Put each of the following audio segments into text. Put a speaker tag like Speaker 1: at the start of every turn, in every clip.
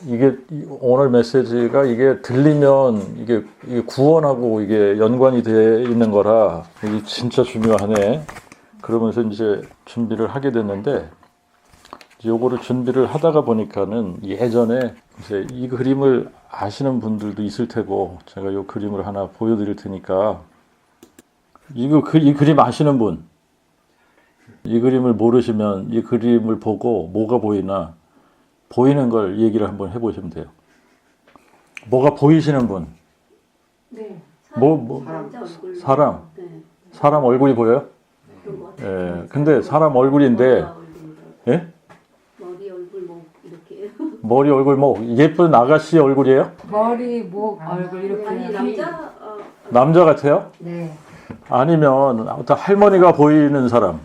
Speaker 1: 이게 오늘 메시지가 이게 들리면 이게 구원하고 이게 연관이 돼 있는 거라 이게 진짜 중요하네. 그러면서 이제 준비를 하게 됐는데 요거를 준비를 하다가 보니까는 예전에 이제 이 그림을 아시는 분들도 있을 테고 제가 요 그림을 하나 보여드릴 테니까 이 그림 아시는 분, 이 그림을 모르시면 이 그림을 보고 뭐가 보이나 보이는 걸 얘기를 한번 해보시면 돼요. 뭐가 보이시는 분?
Speaker 2: 네.
Speaker 1: 사람.
Speaker 2: 네.
Speaker 1: 사람 얼굴이 보여요?
Speaker 2: 그런 것 같아요.
Speaker 1: 예. 근데 사람 얼굴인데, 예?
Speaker 2: 머리, 얼굴, 목 이렇게.
Speaker 1: 머리, 얼굴, 뭐 예쁜 아가씨 얼굴이에요?
Speaker 3: 머리, 목, 얼굴 이렇게.
Speaker 2: 아니 남자.
Speaker 1: 남자 같아요?
Speaker 3: 네.
Speaker 1: 아니면 어떤 할머니가 보이는 사람?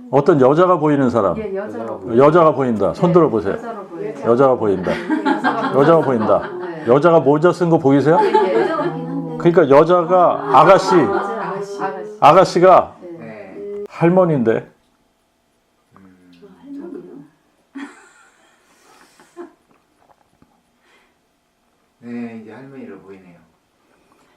Speaker 1: 어떤 여자가 보이는 사람?
Speaker 3: 예, 여자로 보여요.
Speaker 1: 여자가 보인다. 손 들어보세요.
Speaker 3: 여자로 보여요.
Speaker 1: 여자가 보인다. 여자가 보인다.
Speaker 3: 네.
Speaker 1: 여자가 모자 쓴 거 보이세요?
Speaker 2: 여자 같긴 한데.
Speaker 1: 그러니까 여자가 아가씨,
Speaker 2: 아가씨.
Speaker 1: 아가씨가
Speaker 4: 네.
Speaker 1: 할머니인데
Speaker 2: 할머니요?
Speaker 4: 네, 이제 할머니로 보이네요.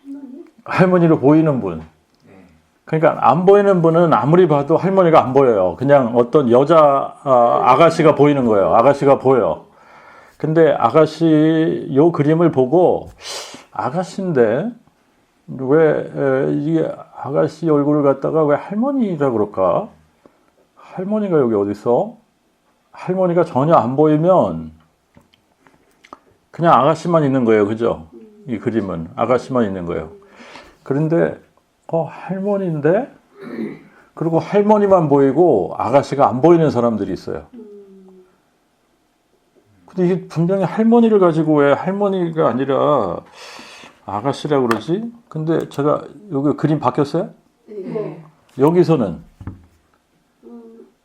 Speaker 2: 할머니?
Speaker 1: 할머니로 보이는 분.
Speaker 4: 네.
Speaker 1: 그러니까 안 보이는 분은 아무리 봐도 할머니가 안 보여요. 그냥 어떤 여자 아가씨가 보이는 거예요. 아가씨가 보여. 근데 아가씨 요 그림을 보고 아가씨인데 왜 이게 아가씨 얼굴을 갖다가 왜 할머니라 그럴까? 할머니가 여기 어디 있어? 할머니가 전혀 안 보이면 그냥 아가씨만 있는 거예요. 그죠? 이 그림은 아가씨만 있는 거예요. 그런데 할머니인데 그리고 할머니만 보이고 아가씨가 안 보이는 사람들이 있어요. 근데 이게 분명히 할머니를 가지고 왜 할머니가 아니라 아가씨라고 그러지? 근데 제가 여기 그림 바뀌었어요?
Speaker 2: 네.
Speaker 1: 여기서는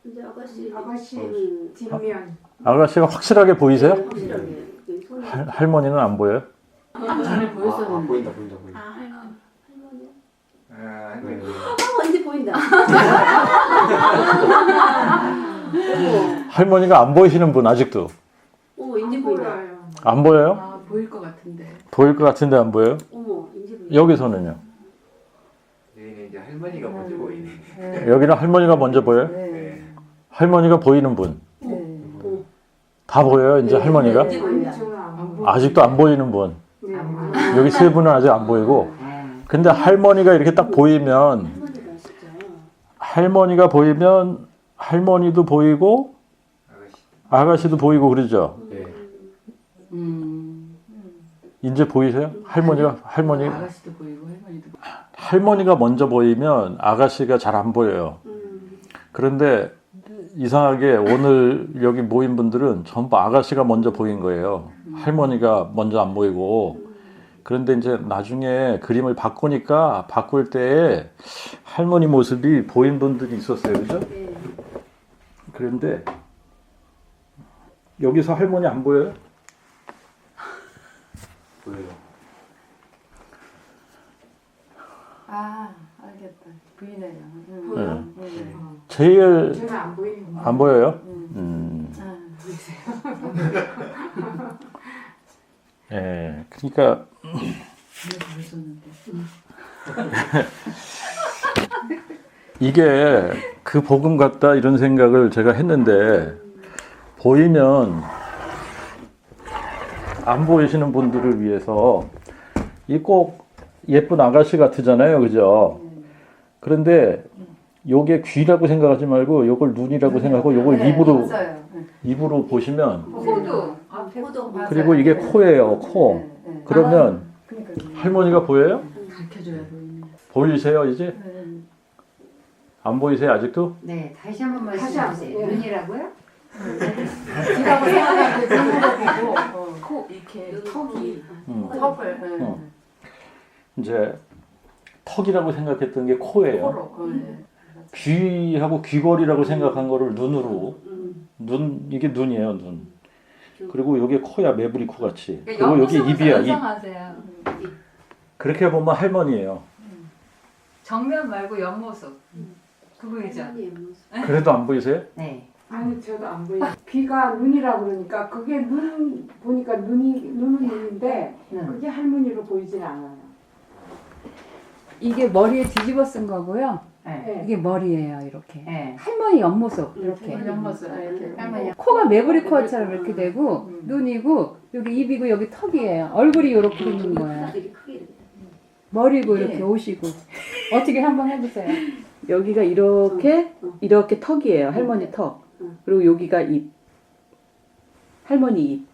Speaker 2: 이제 아가씨.
Speaker 3: 뒷면.
Speaker 1: 아가씨가 확실하게 보이세요?
Speaker 2: 네, 확실하게. 손이.
Speaker 1: 할머니는 안 보여요?
Speaker 3: 전에 보였었는데.
Speaker 4: 보인다.
Speaker 2: 할머니요?
Speaker 4: 아, 할머니.
Speaker 2: 이제 보인다.
Speaker 1: 할머니가 안 보이시는 분 아직도
Speaker 2: 이제 보인다.
Speaker 1: 안 보여요?
Speaker 3: 아, 보일 것 같은데.
Speaker 1: 보일 것 같은데 안 보여요?
Speaker 2: 이제 보인다.
Speaker 1: 여기서는요?
Speaker 4: 여기는 이제 할머니가 먼저 보이네.
Speaker 3: 네.
Speaker 1: 여기는 할머니가 먼저 보여요?
Speaker 3: 네.
Speaker 1: 할머니가 보이는 분.
Speaker 3: 네.
Speaker 1: 다 보여요, 이제
Speaker 2: 네,
Speaker 1: 할머니가?
Speaker 2: 이제 보인다.
Speaker 1: 아직도 안 보이는 분.
Speaker 3: 네.
Speaker 1: 여기 세 분은 아직 안 보이고. 근데 할머니가 이렇게 딱 보이면,
Speaker 2: 할머니가 진짜.
Speaker 1: 할머니가 보이면 할머니도 보이고,
Speaker 4: 아가씨.
Speaker 1: 아가씨도 보이고 그러죠?
Speaker 4: 네.
Speaker 1: 이제 보이세요? 할머니가?
Speaker 3: 아가씨도 보이고 할머니도.
Speaker 1: 할머니가 먼저 보이면 아가씨가 잘 안 보여요. 그런데 이상하게 오늘 여기 모인 분들은 전부 아가씨가 먼저 보인 거예요. 할머니가 먼저 안 보이고. 그런데 이제 나중에 그림을 바꾸니까 바꿀 때에 할머니 모습이 보인 분들이 있었어요. 그죠?
Speaker 2: 네.
Speaker 1: 그런데 여기서 할머니 안 보여요?
Speaker 4: 보여요.
Speaker 3: 아, 알겠다. 보이네요.
Speaker 2: 보여요?
Speaker 1: 제일
Speaker 3: 저는 안 보이는데.
Speaker 1: 안 보여요? 예, 그러니까
Speaker 3: 보였었는데.
Speaker 1: 이게 그 복음 같다 이런 생각을 제가 했는데 보이면 안 보이시는 분들을 위해서 이 꼭 예쁜 아가씨 같으잖아요, 그죠? 그런데 요게 귀라고 생각하지 말고 요걸 눈이라고 생각하고 요걸 입으로
Speaker 3: 있어요.
Speaker 1: 입으로 보시면
Speaker 3: 코도.
Speaker 2: 포도.
Speaker 1: 그리고 이게 코예요, 코. 그러면
Speaker 3: 그러니까
Speaker 1: 할머니가 보여요?
Speaker 3: 가르쳐줘야 보이네.
Speaker 1: 보이세요 이제? 안 보이세요 아직도?
Speaker 5: 네, 다시 한 번만
Speaker 3: 다시
Speaker 5: 말씀해 주세요.
Speaker 3: 한번.
Speaker 5: 눈이라고요?
Speaker 3: 귀라고 생각하는데 눈으로 보고 코 이렇게 턱이 턱을
Speaker 1: 이제 턱이라고 생각했던 게 코예요.
Speaker 3: 코로.
Speaker 1: 귀하고 귀걸이라고 생각한 거를 눈으로 이게 눈이에요 눈. 그리고 여기 코야 매부리 코 같이. 그리고 여기 입이야 입.
Speaker 6: 연상하세요.
Speaker 1: 그렇게 보면 할머니예요.
Speaker 6: 정면 말고 옆모습. 그거이죠.
Speaker 2: 할머니의 모습.
Speaker 1: 그래도 안 보이세요?
Speaker 5: 네. 아니 저도 안 보여. 귀가 눈이라고 그러니까 그게 눈 보니까 눈은 눈인데 그게 할머니로 보이진 않아요.
Speaker 3: 이게 머리에 뒤집어 쓴 거고요.
Speaker 5: 네.
Speaker 3: 이게 머리예요, 이렇게.
Speaker 5: 네.
Speaker 3: 할머니 옆모습 이렇게.
Speaker 5: 옆모습 이렇게.
Speaker 3: 할머니. 코가 메브리 코처럼 이렇게 되고 눈이고 여기 입이고 여기 턱이에요. 얼굴이 이렇게 생긴 거예요.
Speaker 2: 되게 크게 되겠다.
Speaker 3: 머리고 이렇게 옷이고. 어떻게 한번 해보세요. 여기가 이렇게 이렇게 턱이에요. 할머니 턱. 그리고 여기가 입. 할머니 입.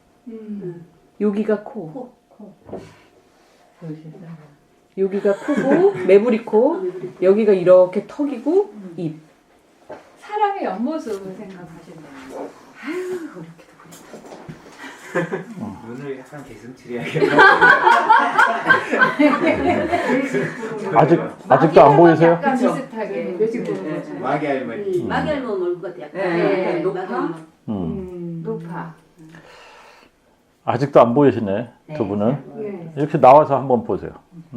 Speaker 3: 여기가 코. 여기가 코고 메브리 코. 여기가 이렇게 턱이고 입. 사람의 옆모습을 생각하시면
Speaker 4: 눈을 약간 개슴츠레하게.
Speaker 1: 아직도 안 보이세요?
Speaker 3: 약간 비슷하게.
Speaker 4: 마귀 할머니.
Speaker 2: 마귀 할머니 얼굴 같아. 약간.
Speaker 3: 네,
Speaker 2: 마귀 할머니.
Speaker 3: 높아.
Speaker 1: 아직도 안 보이시네, 두 분은.
Speaker 5: 네.
Speaker 1: 이렇게 나와서 한번 보세요.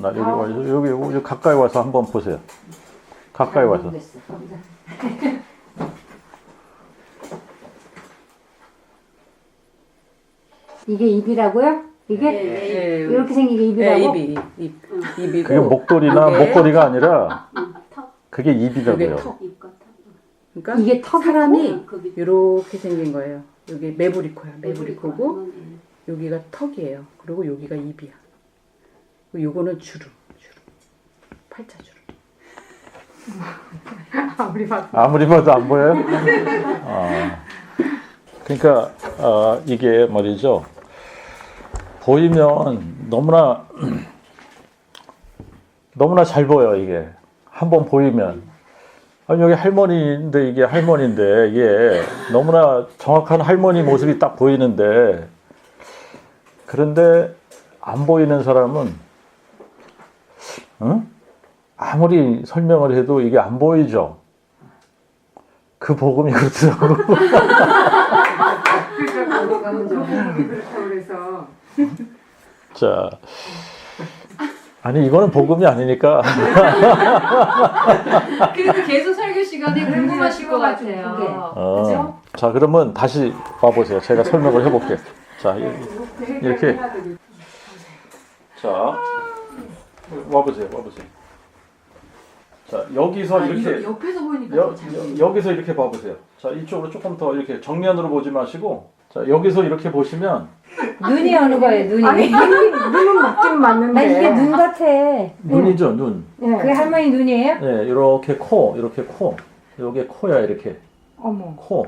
Speaker 1: 여기 와서, 여기 가까이 와서 한번 보세요. 가까이 와서.
Speaker 6: 이게 입이라고요? 이게
Speaker 2: 네.
Speaker 6: 이렇게 생긴 게 입이라고?
Speaker 3: 입이고.
Speaker 1: 그게 목도리나
Speaker 3: 이게
Speaker 1: 목걸이가 아니라
Speaker 2: 턱.
Speaker 1: 그게 입이라고요.
Speaker 3: 이게 턱.
Speaker 2: 입과 턱.
Speaker 3: 그러니까
Speaker 6: 이게 턱이고?
Speaker 3: 사람이
Speaker 2: 그 밑에.
Speaker 3: 이렇게 생긴 거예요. 여기 메브리코야.
Speaker 2: 메브리
Speaker 3: 메브리코고 여기가 턱이에요. 그리고 여기가 입이야. 그리고 요거는 주름. 팔자 주름.
Speaker 5: 아무리 봐도
Speaker 1: 아무리 봐도 안 보여요? 그러니까 이게 말이죠. 보이면 너무나 잘 보여 이게. 한번 보이면. 아니 여기 할머니인데 이게 할머니인데 이게 너무나 정확한 할머니 모습이 딱 보이는데 그런데 안 보이는 사람은 응? 아무리 설명을 해도 이게 안 보이죠. 그 복음이 그렇더라고.
Speaker 5: 그러니까 그렇다고 그래서
Speaker 1: 자, 아니 이거는 복음이 아니니까.
Speaker 3: 그래도 계속 설교 시간에 궁금하실 것 같아요. 그죠?
Speaker 1: 자, 그러면 다시 와보세요. 제가 설명을 해볼게요. 자, 이렇게. 자, 와보세요. 자, 여기서 이렇게.
Speaker 3: 옆에서 보니까
Speaker 1: 여기서 이렇게 봐보세요. 자, 이쪽으로 조금 더 이렇게 정면으로 보지 마시고, 자, 여기서 이렇게 보시면,
Speaker 6: 눈이 어느 거예요? 눈이?
Speaker 5: 아니 눈은 맞긴
Speaker 6: 나
Speaker 5: 맞는데
Speaker 6: 이게 눈 같아.
Speaker 1: 눈이죠, 눈.
Speaker 6: 그게 할머니 눈이에요?
Speaker 1: 네, 이렇게 코. 요게 코야, 이렇게.
Speaker 5: 어머
Speaker 1: 코.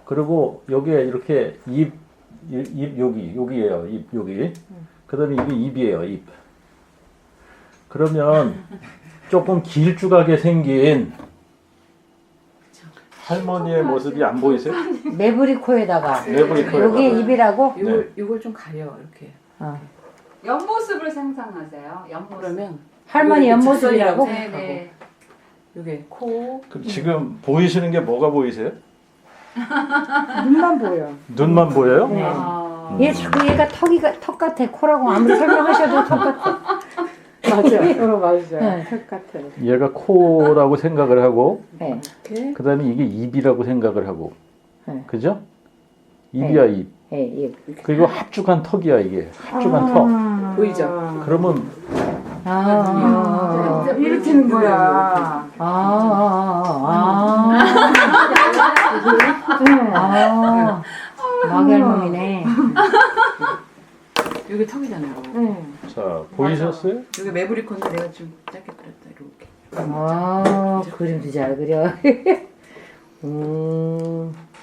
Speaker 1: 그리고 여기에 이렇게 입 여기에요. 입 여기. 그다음에 이게 입이에요. 입. 그러면 조금 길쭉하게 생긴 할머니의 모습이 안 보이세요?
Speaker 6: 매부리 코에다가
Speaker 1: 매부리 코에다가.
Speaker 6: 여기 입이라고?
Speaker 3: 요걸 좀 가려 이렇게.
Speaker 6: 어.
Speaker 3: 옆모습을 상상하세요. 옆모습. 그러면
Speaker 6: 할머니 옆모습이라고?
Speaker 3: 네네. 요게 코.
Speaker 1: 그럼 지금 보이시는 게 뭐가 보이세요?
Speaker 5: 눈만 보여.
Speaker 1: 눈만 보여요?
Speaker 6: 네.
Speaker 3: 얘
Speaker 6: 자꾸 얘가 턱 같아. 코라고 아무리 설명하셔도 턱 같아.
Speaker 5: 맞아요. 맞아요.
Speaker 6: 네.
Speaker 5: 턱 같아.
Speaker 1: 얘가 코라고 생각을 하고,
Speaker 6: 네.
Speaker 3: 이렇게.
Speaker 1: 그다음에 이게 입이라고 생각을 하고,
Speaker 6: 네.
Speaker 1: 그죠? 입이야 입.
Speaker 6: 네, 입.
Speaker 1: 그리고 합죽한 턱이야 이게. 합죽한 턱.
Speaker 3: 보이죠?
Speaker 1: 그러면
Speaker 5: 일으키는 거야.
Speaker 6: 마귀 할머니네.
Speaker 3: 요게 턱이잖아요.
Speaker 5: 네.
Speaker 1: 자 보이셨어요?
Speaker 3: 요게 메브리콘데 내가 좀 짧게 그렸다 이렇게.
Speaker 6: 그림도 잘 그려.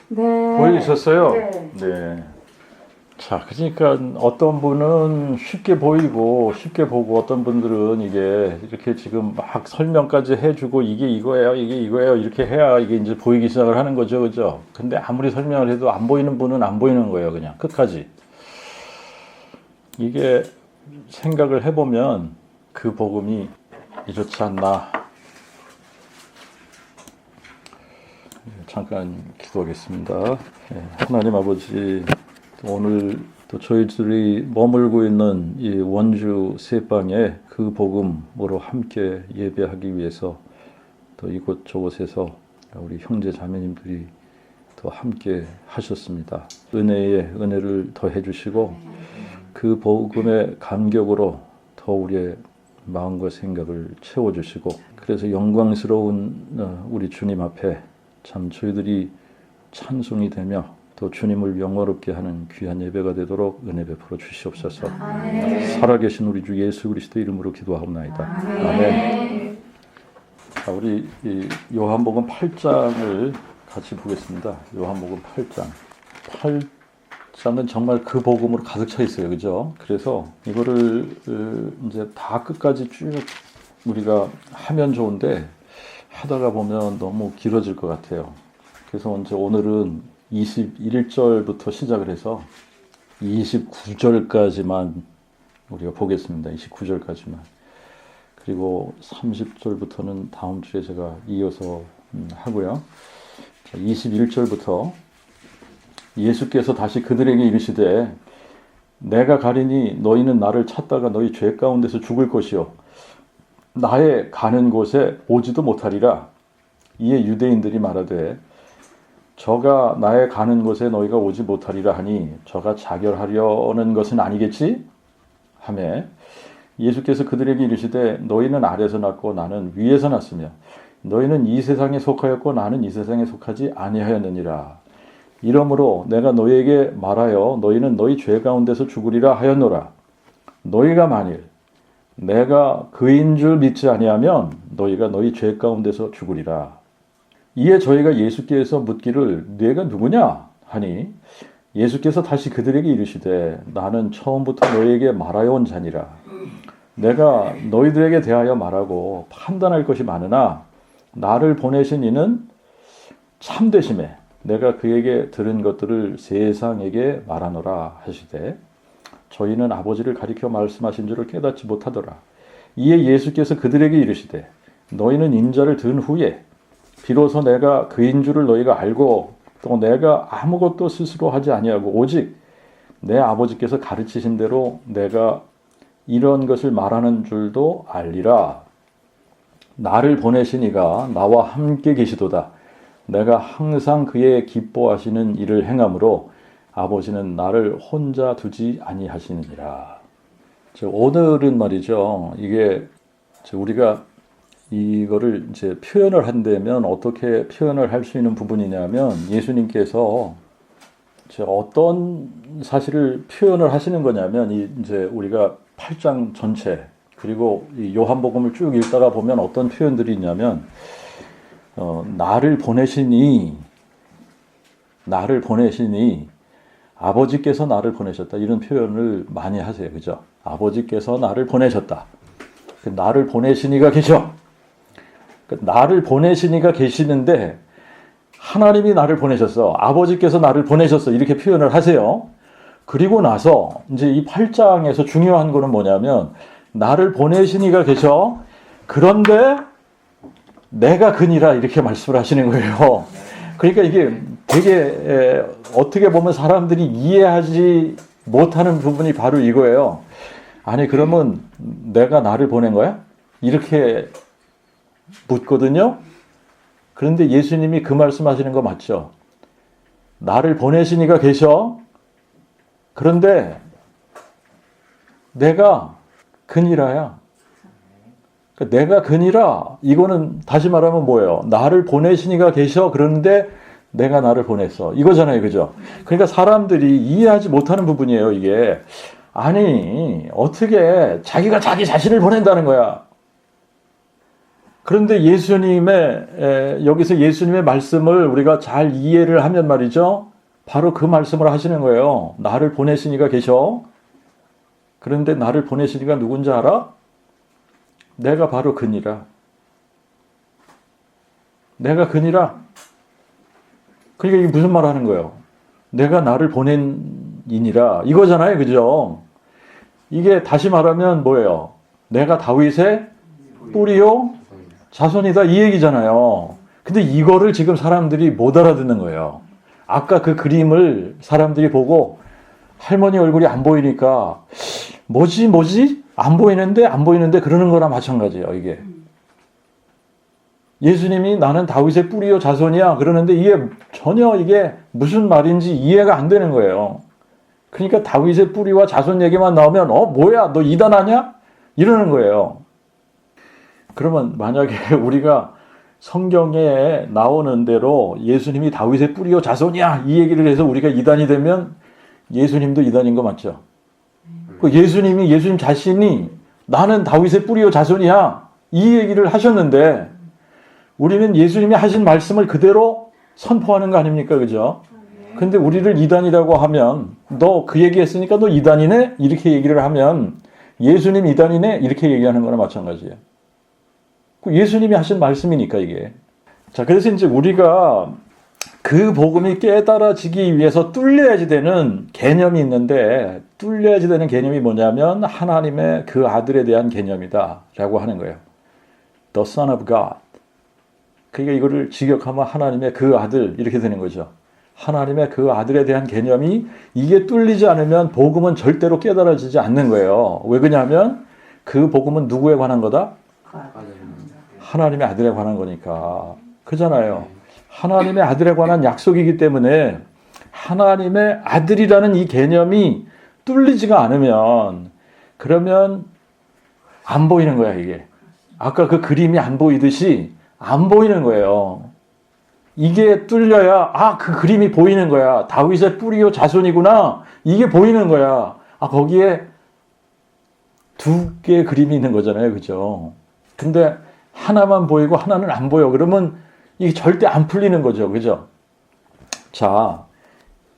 Speaker 5: 네.
Speaker 1: 보이셨어요?
Speaker 5: 네.
Speaker 1: 네. 자, 그러니까 어떤 분은 쉽게 보이고 쉽게 보고 어떤 분들은 이게 이렇게 지금 막 설명까지 해주고 이게 이거예요 이렇게 해야 이게 이제 보이기 시작을 하는 거죠, 그죠? 근데 아무리 설명을 해도 안 보이는 분은 안 보이는 거예요, 그냥 끝까지. 이게 생각을 해보면 그 복음이 이렇지 않나. 잠깐 기도하겠습니다. 하나님 아버지, 오늘 또 저희들이 머물고 있는 이 원주 세방에 그 복음으로 함께 예배하기 위해서 또 이곳저곳에서 우리 형제 자매님들이 또 더 함께 하셨습니다. 은혜에 은혜를 더해 주시고 그 복음의 감격으로 더 우리의 마음과 생각을 채워주시고 그래서 영광스러운 우리 주님 앞에 참 저희들이 찬송이 되며 또 주님을 영화롭게 하는 귀한 예배가 되도록 은혜 베풀어 주시옵소서. 살아계신 우리 주 예수 그리스도 이름으로 기도하옵나이다. 아멘. 자, 우리 이 요한복음 8장을 같이 보겠습니다. 요한복음 8장. 8장은 정말 그 복음으로 가득 차 있어요. 그죠? 그래서 이거를 이제 다 끝까지 쭉 우리가 하면 좋은데 하다가 보면 너무 길어질 것 같아요. 그래서 이제 오늘은 21절부터 시작을 해서 29절까지만 우리가 보겠습니다. 29절까지만. 그리고 30절부터는 다음 주에 제가 이어서 하고요. 21절부터 예수께서 다시 그들에게 이르시되 내가 가리니 너희는 나를 찾다가 너희 죄 가운데서 죽을 것이요 나의 가는 곳에 오지도 못하리라. 이에 유대인들이 말하되 저가 나의 가는 곳에 너희가 오지 못하리라 하니 저가 자결하려는 것은 아니겠지? 하매 예수께서 그들에게 이르시되 너희는 아래서 났고 나는 위에서 났으며 너희는 이 세상에 속하였고 나는 이 세상에 속하지 아니하였느니라. 이러므로 내가 너희에게 말하여 너희는 너희 죄 가운데서 죽으리라 하였노라. 너희가 만일 내가 그인 줄 믿지 아니하면 너희가 너희 죄 가운데서 죽으리라. 이에 저희가 예수께서 묻기를 네가 누구냐 하니 예수께서 다시 그들에게 이르시되 나는 처음부터 너희에게 말하여 온 자니라. 내가 너희들에게 대하여 말하고 판단할 것이 많으나 나를 보내신 이는 참되심에 내가 그에게 들은 것들을 세상에게 말하노라 하시되 저희는 아버지를 가리켜 말씀하신 줄을 깨닫지 못하더라. 이에 예수께서 그들에게 이르시되 너희는 인자를 든 후에 비로소 내가 그인 줄을 너희가 알고 또 내가 아무것도 스스로 하지 아니하고 오직 내 아버지께서 가르치신 대로 내가 이런 것을 말하는 줄도 알리라. 나를 보내신 이가 나와 함께 계시도다. 내가 항상 그의 기뻐하시는 일을 행함으로 아버지는 나를 혼자 두지 아니하시느니라. 오늘은 말이죠. 이게 우리가 이거를 이제 표현을 한다면 어떻게 표현을 할 수 있는 부분이냐면 예수님께서 어떤 사실을 표현을 하시는 거냐면 이제 우리가 8장 전체 그리고 이 요한복음을 쭉 읽다가 보면 어떤 표현들이 있냐면 나를 보내시니 아버지께서 나를 보내셨다 이런 표현을 많이 하세요. 그죠? 아버지께서 나를 보내셨다. 나를 보내시니가 계셔. 나를 보내시니가 계시는데 하나님이 나를 보내셨어. 아버지께서 나를 보내셨어. 이렇게 표현을 하세요. 그리고 나서 이제 이 8장에서 중요한 거는 뭐냐면 나를 보내시니가 계셔. 그런데 내가 그니라 이렇게 말씀을 하시는 거예요. 그러니까 이게 되게 어떻게 보면 사람들이 이해하지 못하는 부분이 바로 이거예요. 아니 그러면 내가 나를 보낸 거야? 이렇게 묻거든요. 그런데 예수님이 그 말씀하시는 거 맞죠? 나를 보내시니가 계셔. 그런데 내가 그니라야. 그러니까 내가 그니라 이거는 다시 말하면 뭐예요? 나를 보내시니가 계셔. 그런데 내가 나를 보냈어. 이거잖아요. 그죠? 그러니까 사람들이 이해하지 못하는 부분이에요. 이게. 아니 어떻게 자기가 자기 자신을 보낸다는 거야. 그런데 여기서 예수님의 말씀을 우리가 잘 이해를 하면 말이죠. 바로 그 말씀을 하시는 거예요. 나를 보내시니가 계셔. 그런데 나를 보내시니가 누군지 알아? 내가 바로 그니라. 내가 그니라. 그러니까 이게 무슨 말 하는 거예요? 내가 나를 보낸 이니라. 이거잖아요. 그죠? 이게 다시 말하면 뭐예요? 내가 다윗의 뿌리요? 자손이다 이 얘기잖아요. 근데 이거를 지금 사람들이 못 알아듣는 거예요. 아까 그 그림을 사람들이 보고 할머니 얼굴이 안 보이니까 뭐지? 안 보이는데 그러는 거랑 마찬가지예요. 예수님이 나는 다윗의 뿌리요 자손이야 그러는데 이게 전혀 이게 무슨 말인지 이해가 안 되는 거예요. 그러니까 다윗의 뿌리와 자손 얘기만 나오면 뭐야 너 이단하냐? 이러는 거예요. 그러면 만약에 우리가 성경에 나오는 대로 예수님이 다윗의 뿌리요 자손이야 이 얘기를 해서 우리가 이단이 되면 예수님도 이단인 거 맞죠? 예수님 자신이 나는 다윗의 뿌리요 자손이야 이 얘기를 하셨는데 우리는 예수님이 하신 말씀을 그대로 선포하는 거 아닙니까? 그죠? 근데 우리를 이단이라고 하면 너 그 얘기 했으니까 너 이단이네? 이렇게 얘기를 하면 예수님 이단이네? 이렇게 얘기하는 거나 마찬가지예요. 예수님이 하신 말씀이니까 이게. 자, 그래서 이제 우리가 그 복음이 깨달아지기 위해서 뚫려야지 되는 개념이 있는데 뚫려야지 되는 개념이 뭐냐면 하나님의 그 아들에 대한 개념이다 라고 하는 거예요. The Son of God. 그러니까 이거를 직역하면 하나님의 그 아들 이렇게 되는 거죠. 하나님의 그 아들에 대한 개념이 이게 뚫리지 않으면 복음은 절대로 깨달아지지 않는 거예요. 왜 그러냐면 그 복음은 누구에 관한 거다? 하나님의 아들에 관한 거니까. 그잖아요. 하나님의 아들에 관한 약속이기 때문에 하나님의 아들이라는 이 개념이 뚫리지가 않으면 그러면 안 보이는 거야 이게. 아까 그 그림이 안 보이듯이 안 보이는 거예요. 이게 뚫려야 그 그림이 보이는 거야. 다윗의 뿌리요 자손이구나. 이게 보이는 거야. 거기에 두 개의 그림이 있는 거잖아요. 그죠? 근데 하나만 보이고 하나는 안 보여. 그러면 이게 절대 안 풀리는 거죠. 그죠? 자,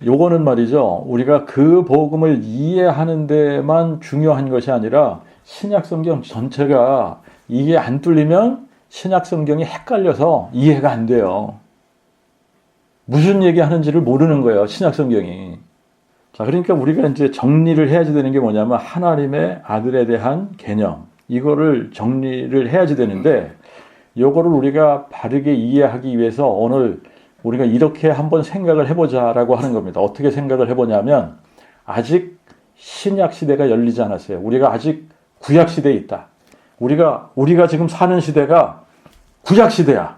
Speaker 1: 요거는 말이죠. 우리가 그 복음을 이해하는 데만 중요한 것이 아니라 신약 성경 전체가 이게 안 뚫리면 신약 성경이 헷갈려서 이해가 안 돼요. 무슨 얘기 하는지를 모르는 거예요. 신약 성경이. 자, 그러니까 우리가 이제 정리를 해야지 되는 게 뭐냐면 하나님의 아들에 대한 개념. 이거를 정리를 해야지 되는데 요거를 우리가 바르게 이해하기 위해서 오늘 우리가 이렇게 한번 생각을 해보자라고 하는 겁니다. 어떻게 생각을 해보냐면 아직 신약 시대가 열리지 않았어요. 우리가 아직 구약 시대에 있다. 우리가 지금 사는 시대가 구약 시대야.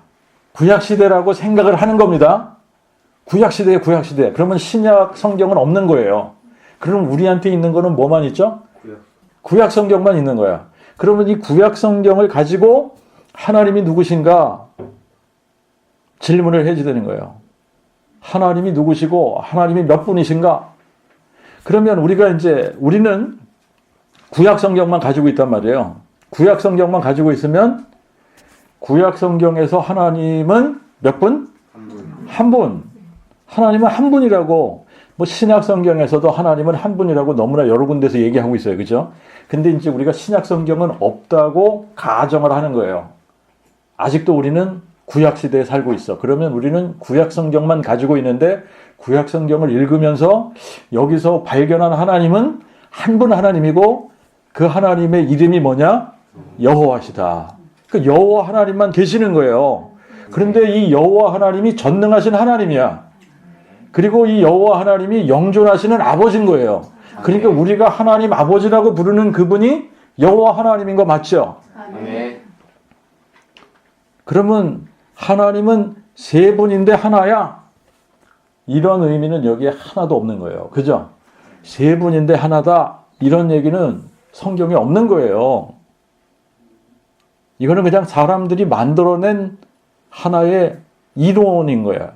Speaker 1: 구약 시대라고 생각을 하는 겁니다. 구약 시대에 구약 시대. 그러면 신약 성경은 없는 거예요. 그럼 우리한테 있는 거는 뭐만 있죠? 구약 성경만 있는 거야. 그러면 이 구약 성경을 가지고 하나님이 누구신가 질문을 해야 되는 거예요. 하나님이 누구시고 하나님이 몇 분이신가? 그러면 우리는 구약 성경만 가지고 있단 말이에요. 구약 성경만 가지고 있으면 구약 성경에서 하나님은 몇 분? 한 분. 하나님은 한 분이라고 신약 성경에서도 하나님은 한 분이라고 너무나 여러 군데서 얘기하고 있어요. 그죠? 근데 이제 우리가 신약 성경은 없다고 가정을 하는 거예요. 아직도 우리는 구약 시대에 살고 있어. 그러면 우리는 구약 성경만 가지고 있는데 구약 성경을 읽으면서 여기서 발견한 하나님은 한 분 하나님이고 그 하나님의 이름이 뭐냐? 여호와시다. 그 여호와 하나님만 계시는 거예요. 그런데 이 여호와 하나님이 전능하신 하나님이야. 그리고 이 여호와 하나님이 영존하시는 아버지인 거예요. 그러니까 우리가 하나님 아버지라고 부르는 그분이 여호와 하나님인 거 맞죠?
Speaker 4: 아멘.
Speaker 1: 그러면 하나님은 세 분인데 하나야? 이런 의미는 여기에 하나도 없는 거예요. 그죠? 세 분인데 하나다. 이런 얘기는 성경에 없는 거예요. 이거는 그냥 사람들이 만들어낸 하나의 이론인 거야.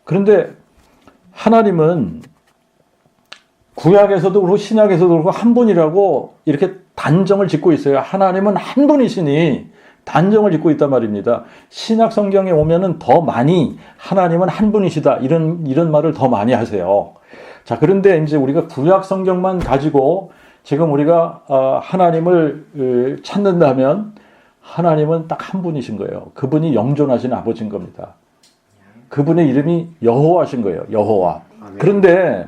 Speaker 1: 그런데 하나님은 구약에서도 그렇고 신약에서도 그렇고 한 분이라고 이렇게 단정을 짓고 있어요. 하나님은 한 분이시니 단정을 짓고 있단 말입니다. 신약 성경에 오면은 더 많이 하나님은 한 분이시다 이런 말을 더 많이 하세요. 자, 그런데 이제 우리가 구약 성경만 가지고 지금 우리가 하나님을 찾는다면 하나님은 딱 한 분이신 거예요. 그분이 영존하신 아버지인 겁니다. 그분의 이름이 여호와신 거예요. 여호와. 그런데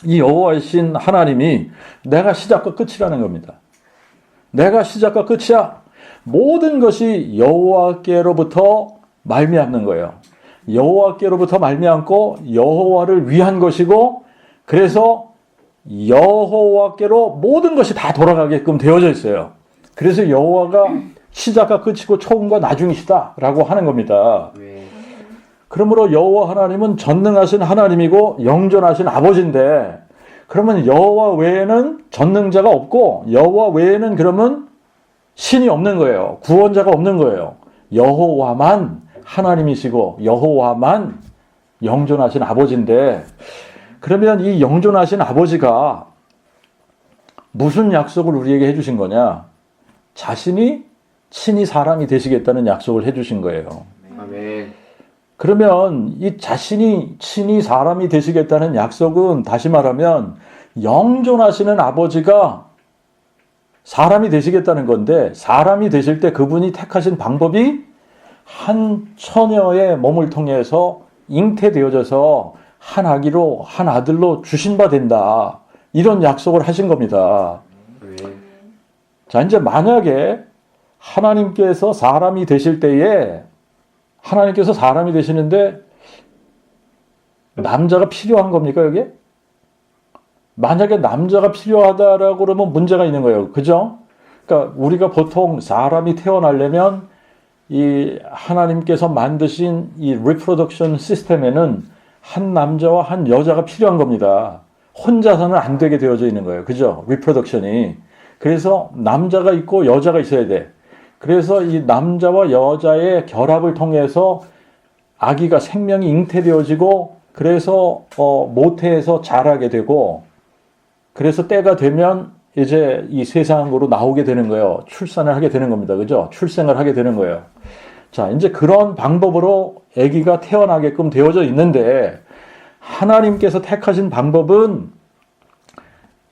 Speaker 1: 이 여호와이신 하나님이 내가 시작과 끝이라는 겁니다. 내가 시작과 끝이야. 모든 것이 여호와께로부터 말미암는 거예요. 여호와께로부터 말미암고 여호와를 위한 것이고 그래서 여호와께로 모든 것이 다 돌아가게끔 되어져 있어요. 그래서 여호와가 시작과 끝이고 처음과 나중이시다라고 하는 겁니다.
Speaker 4: 네.
Speaker 1: 그러므로 여호와 하나님은 전능하신 하나님이고 영존하신 아버지인데 그러면 여호와 외에는 전능자가 없고 여호와 외에는 그러면 신이 없는 거예요. 구원자가 없는 거예요. 여호와만 하나님이시고 여호와만 영존하신 아버지인데 그러면 이 영존하신 아버지가 무슨 약속을 우리에게 해주신 거냐? 자신이 친히 사람이 되시겠다는 약속을 해주신 거예요.
Speaker 4: 아멘.
Speaker 1: 그러면 이 자신이 친히 사람이 되시겠다는 약속은 다시 말하면 영존하시는 아버지가 사람이 되시겠다는 건데 사람이 되실 때 그분이 택하신 방법이 한 처녀의 몸을 통해서 잉태되어져서 한 아기로 한 아들로 주신 바 된다. 이런 약속을 하신 겁니다.
Speaker 4: 아멘.
Speaker 1: 자, 이제 만약에 하나님께서 사람이 되실 때에 하나님께서 사람이 되시는데 남자가 필요한 겁니까, 여기에? 만약에 남자가 필요하다라고 그러면 문제가 있는 거예요. 그죠? 그러니까 우리가 보통 사람이 태어나려면 이 하나님께서 만드신 이 리프로덕션 시스템에는 한 남자와 한 여자가 필요한 겁니다. 혼자서는 안 되게 되어져 있는 거예요. 그죠? 리프로덕션이. 그래서 남자가 있고 여자가 있어야 돼. 그래서 이 남자와 여자의 결합을 통해서 아기가 생명이 잉태되어지고 그래서 모태에서 자라게 되고 그래서 때가 되면 이제 이 세상으로 나오게 되는 거예요. 출산을 하게 되는 겁니다. 그죠? 출생을 하게 되는 거예요. 자, 이제 그런 방법으로 아기가 태어나게끔 되어져 있는데 하나님께서 택하신 방법은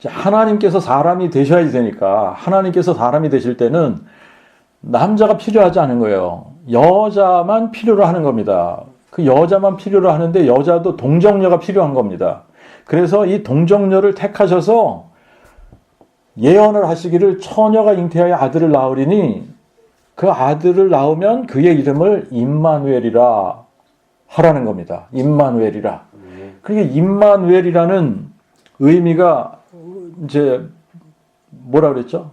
Speaker 1: 하나님께서 사람이 되셔야 되니까 하나님께서 사람이 되실 때는 남자가 필요하지 않은 거예요. 여자만 필요로 하는 겁니다. 그 여자만 필요로 하는데 여자도 동정녀가 필요한 겁니다. 그래서 이 동정녀를 택하셔서 예언을 하시기를 처녀가 잉태하여 아들을 낳으리니 그 아들을 낳으면 그의 이름을 임마누엘이라 하라는 겁니다. 임마누엘이라. 그게 임마누엘이라는 의미가 이제 뭐라 그랬죠?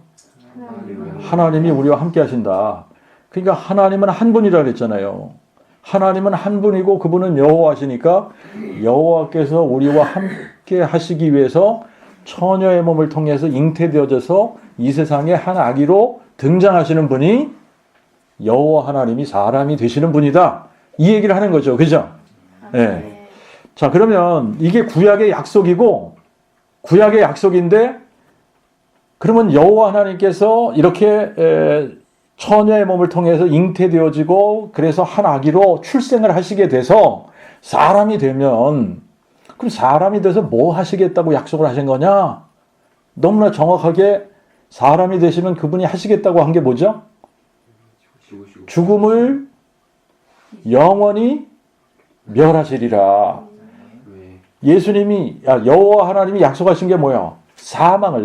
Speaker 1: 하나님이 우리와 함께 하신다. 그러니까 하나님은 한 분이라 그랬잖아요. 하나님은 한 분이고 그분은 여호와시니까 여호와께서 우리와 함께 하시기 위해서 처녀의 몸을 통해서 잉태되어져서 이 세상에 한 아기로 등장하시는 분이 여호와 하나님이 사람이 되시는 분이다. 이 얘기를 하는 거죠. 그죠? 네. 자, 그러면 이게 구약의 약속이고 구약의 약속인데 그러면 여호와 하나님께서 이렇게 처녀의 몸을 통해서 잉태되어지고 그래서 한 아기로 출생을 하시게 돼서 사람이 되면 그럼 사람이 돼서 뭐 하시겠다고 약속을 하신 거냐? 너무나 정확하게 사람이 되시면 그분이 하시겠다고 한 게 뭐죠? 죽음을 영원히 멸하시리라. 예수님이 여호와 하나님이 약속하신 게 뭐야?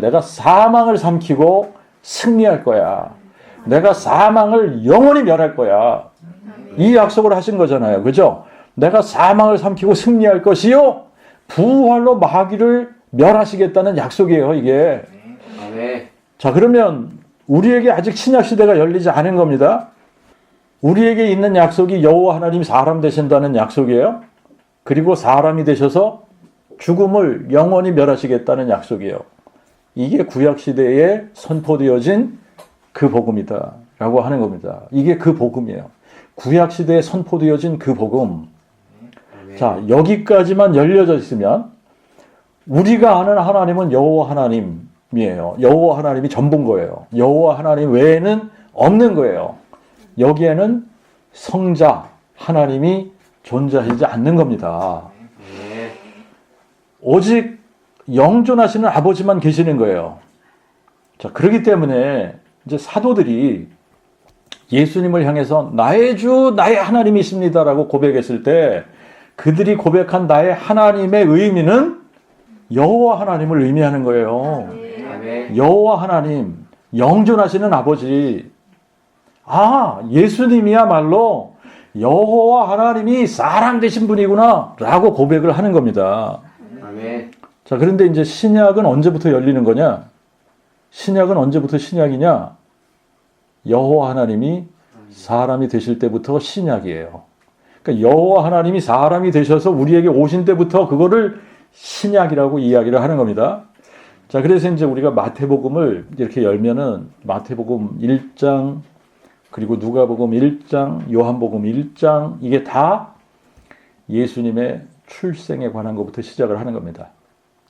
Speaker 1: 내가 사망을 삼키고 승리할 거야. 내가 사망을 영원히 멸할 거야. 이 약속을 하신 거잖아요. 그죠? 내가 사망을 삼키고 승리할 것이요. 부활로 마귀를 멸하시겠다는 약속이에요, 이게. 자, 그러면 우리에게 아직 신약 시대가 열리지 않은 겁니다. 우리에게 있는 약속이 여호와 하나님이 사람 되신다는 약속이에요. 그리고 사람이 되셔서 죽음을 영원히 멸하시겠다는 약속이에요. 이게 구약 시대에 선포되어진 그 복음이다 라고 하는 겁니다. 이게 그 복음이에요. 구약 시대에 선포되어진 그 복음. 자, 여기까지만 열려져 있으면 우리가 아는 하나님은 여호와 하나님이에요. 여호와 하나님이 전부인 거예요. 여호와 하나님 외에는 없는 거예요. 여기에는 성자 하나님이 존재하지 않는 겁니다. 오직 영존하시는 아버지만 계시는 거예요. 자, 그렇기 때문에 이제 사도들이 예수님을 향해서 나의 주, 나의 하나님이십니다라고 고백했을 때 그들이 고백한 나의 하나님의 의미는 여호와 하나님을 의미하는 거예요. 여호와 하나님, 영존하시는 아버지. 예수님이야말로 여호와 하나님이 사람 되신 분이구나 라고 고백을 하는 겁니다. 자, 그런데 이제 신약은 언제부터 열리는 거냐? 신약은 언제부터 신약이냐? 여호와 하나님이 사람이 되실 때부터 신약이에요. 그러니까 여호와 하나님이 사람이 되셔서 우리에게 오신 때부터 그거를 신약이라고 이야기를 하는 겁니다. 자, 그래서 이제 우리가 마태복음을 이렇게 열면은 마태복음 1장, 그리고 누가복음 1장, 요한복음 1장, 이게 다 예수님의 출생에 관한 것부터 시작을 하는 겁니다.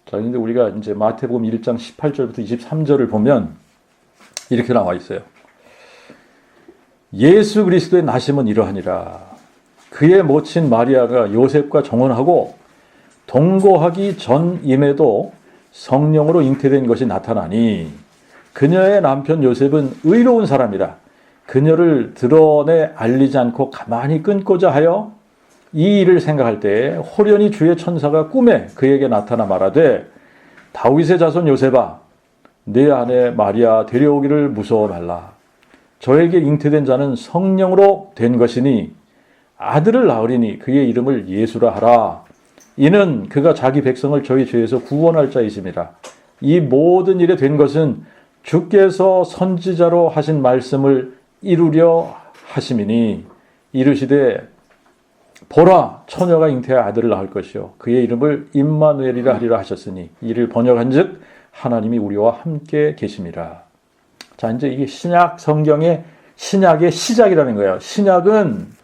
Speaker 1: 자, 근데 우리가 이제 마태복음 1장 18절부터 23절을 보면 이렇게 나와 있어요. 예수 그리스도의 나심은 이러하니라. 그의 모친 마리아가 요셉과 정혼하고 동거하기 전임에도 성령으로 잉태된 것이 나타나니 그녀의 남편 요셉은 의로운 사람이라 그녀를 드러내 알리지 않고 가만히 끊고자 하여 이 일을 생각할 때 호련히 주의 천사가 꿈에 그에게 나타나 말하되 다윗의 자손 요셉아 내 아내 마리아 데려오기를 무서워 말라. 저에게 잉태된 자는 성령으로 된 것이니 아들을 낳으리니 그의 이름을 예수라 하라. 이는 그가 자기 백성을 저희 죄에서 구원할 자이심이라. 이 모든 일에 된 것은 주께서 선지자로 하신 말씀을 이루려 하심이니 이르시되 보라 처녀가 잉태하여 아들을 낳을 것이요 그의 이름을 임마누엘이라 하리라 하셨으니 이를 번역한즉 하나님이 우리와 함께 계심이라. 자, 이제 이게 신약 성경의 신약의 시작이라는 거예요. 신약은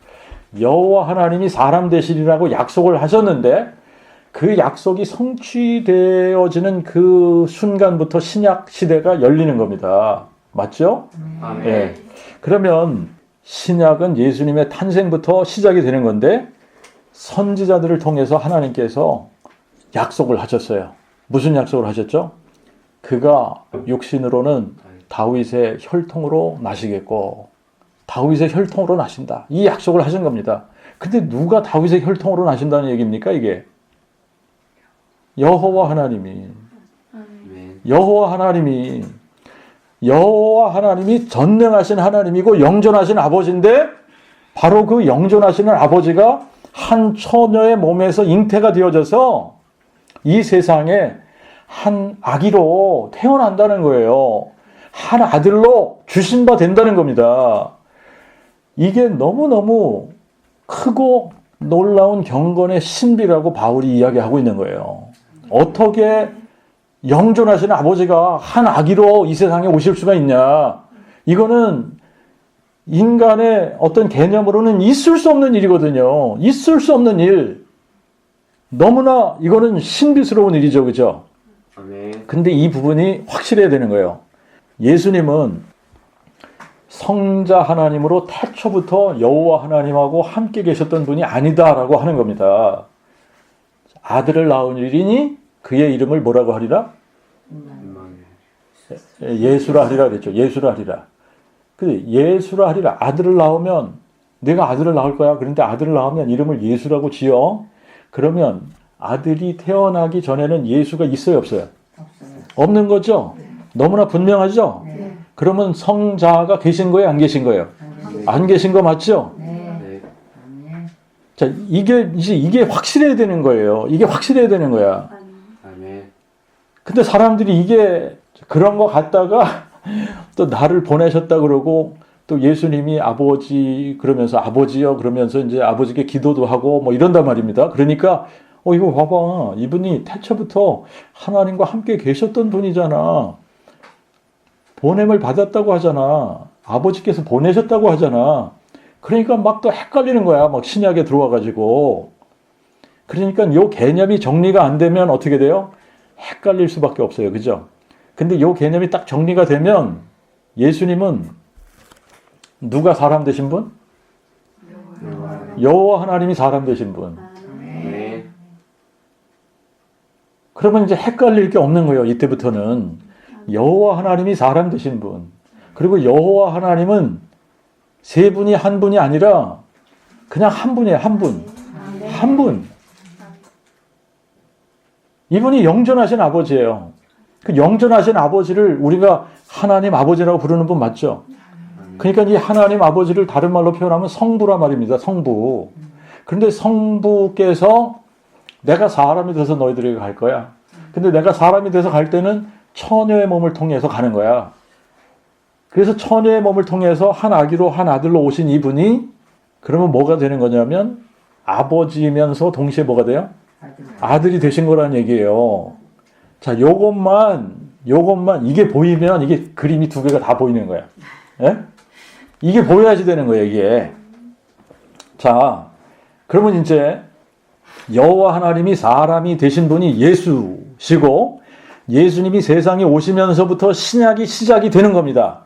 Speaker 1: 여호와 하나님이 사람 되시리라고 약속을 하셨는데 그 약속이 성취되어지는 그 순간부터 신약 시대가 열리는 겁니다. 맞죠?
Speaker 4: 아멘.
Speaker 1: 네. 그러면 신약은 예수님의 탄생부터 시작이 되는 건데 선지자들을 통해서 하나님께서 약속을 하셨어요. 무슨 약속을 하셨죠? 그가 육신으로는 다윗의 혈통으로 나시겠고 다윗의 혈통으로 나신다. 이 약속을 하신 겁니다. 근데 누가 다윗의 혈통으로 나신다는 얘기입니까? 이게 여호와 하나님이
Speaker 4: 아멘.
Speaker 1: 여호와 하나님이 전능하신 하나님이고 영존하신 아버지인데 바로 그 영존하시는 아버지가 한 처녀의 몸에서 잉태가 되어져서 이 세상에 한 아기로 태어난다는 거예요. 한 아들로 주신 바 된다는 겁니다. 이게 너무너무 크고 놀라운 경건의 신비라고 바울이 이야기하고 있는 거예요. 어떻게 영존하시는 아버지가 한 아기로 이 세상에 오실 수가 있냐. 이거는 인간의 어떤 개념으로는 있을 수 없는 일이거든요. 있을 수 없는 일. 너무나 이거는 신비스러운 일이죠. 그죠?
Speaker 4: 아멘.
Speaker 1: 근데 이 부분이 확실해야 되는 거예요. 예수님은 성자 하나님으로 태초부터 여호와 하나님하고 함께 계셨던 분이 아니다라고 하는 겁니다. 아들을 낳으리니 그의 이름을 뭐라고 하리라? 예수라 하리라 그랬죠. 예수라 하리라. 근데 예수라 하리라. 아들을 낳으면 내가 아들을 낳을 거야. 그런데 아들을 낳으면 이름을 예수라고 지어. 그러면 아들이 태어나기 전에는 예수가 있어요, 없어요? 없는 거죠? 너무나 분명하죠? 그러면 성자가 계신 거예요, 안 계신 거예요? 안 계신 거 맞죠?
Speaker 4: 네.
Speaker 1: 자, 이게 확실해야 되는 거예요. 이게 확실해야 되는 거야.
Speaker 4: 아멘.
Speaker 1: 근데 사람들이 이게 그런 거 갖다가 또 나를 보내셨다 그러고 또 예수님이 아버지 그러면서 아버지요 그러면서 이제 아버지께 기도도 하고 뭐 이런단 말입니다. 그러니까 이거 봐봐. 이분이 태초부터 하나님과 함께 계셨던 분이잖아. 보냄을 받았다고 하잖아. 아버지께서 보내셨다고 하잖아. 그러니까 막 또 헷갈리는 거야. 막 신약에 들어와가지고. 그러니까 요 개념이 정리가 안 되면 어떻게 돼요? 헷갈릴 수밖에 없어요. 그죠? 근데 요 개념이 딱 정리가 되면 예수님은 누가 사람 되신 분? 여호와 하나님이 사람 되신 분.
Speaker 4: 아멘.
Speaker 1: 그러면 이제 헷갈릴 게 없는 거예요. 이때부터는 여호와 하나님이 사람 되신 분. 그리고 여호와 하나님은 세 분이 한 분이 아니라 그냥 한 분이에요. 한 분. 한 분. 이분이 영존하신 아버지예요. 그 영존하신 아버지를 우리가 하나님 아버지라고 부르는 분 맞죠? 그러니까 이 하나님 아버지를 다른 말로 표현하면 성부란 말입니다. 성부. 그런데 성부께서 내가 사람이 돼서 너희들에게 갈 거야. 근데 내가 사람이 돼서 갈 때는 처녀의 몸을 통해서 가는 거야. 그래서 처녀의 몸을 통해서 한 아기로 한 아들로 오신 이분이 그러면 뭐가 되는 거냐면 아버지면서 동시에 뭐가 돼요? 아들이 되신 거라는 얘기예요. 자, 요것만 이게 보이면 이게 그림이 두 개가 다 보이는 거야. 예? 이게 보여야지 되는 거예요, 이게. 자, 그러면 이제 여호와 하나님이 사람이 되신 분이 예수시고 예수님이 세상에 오시면서부터 신약이 시작이 되는 겁니다.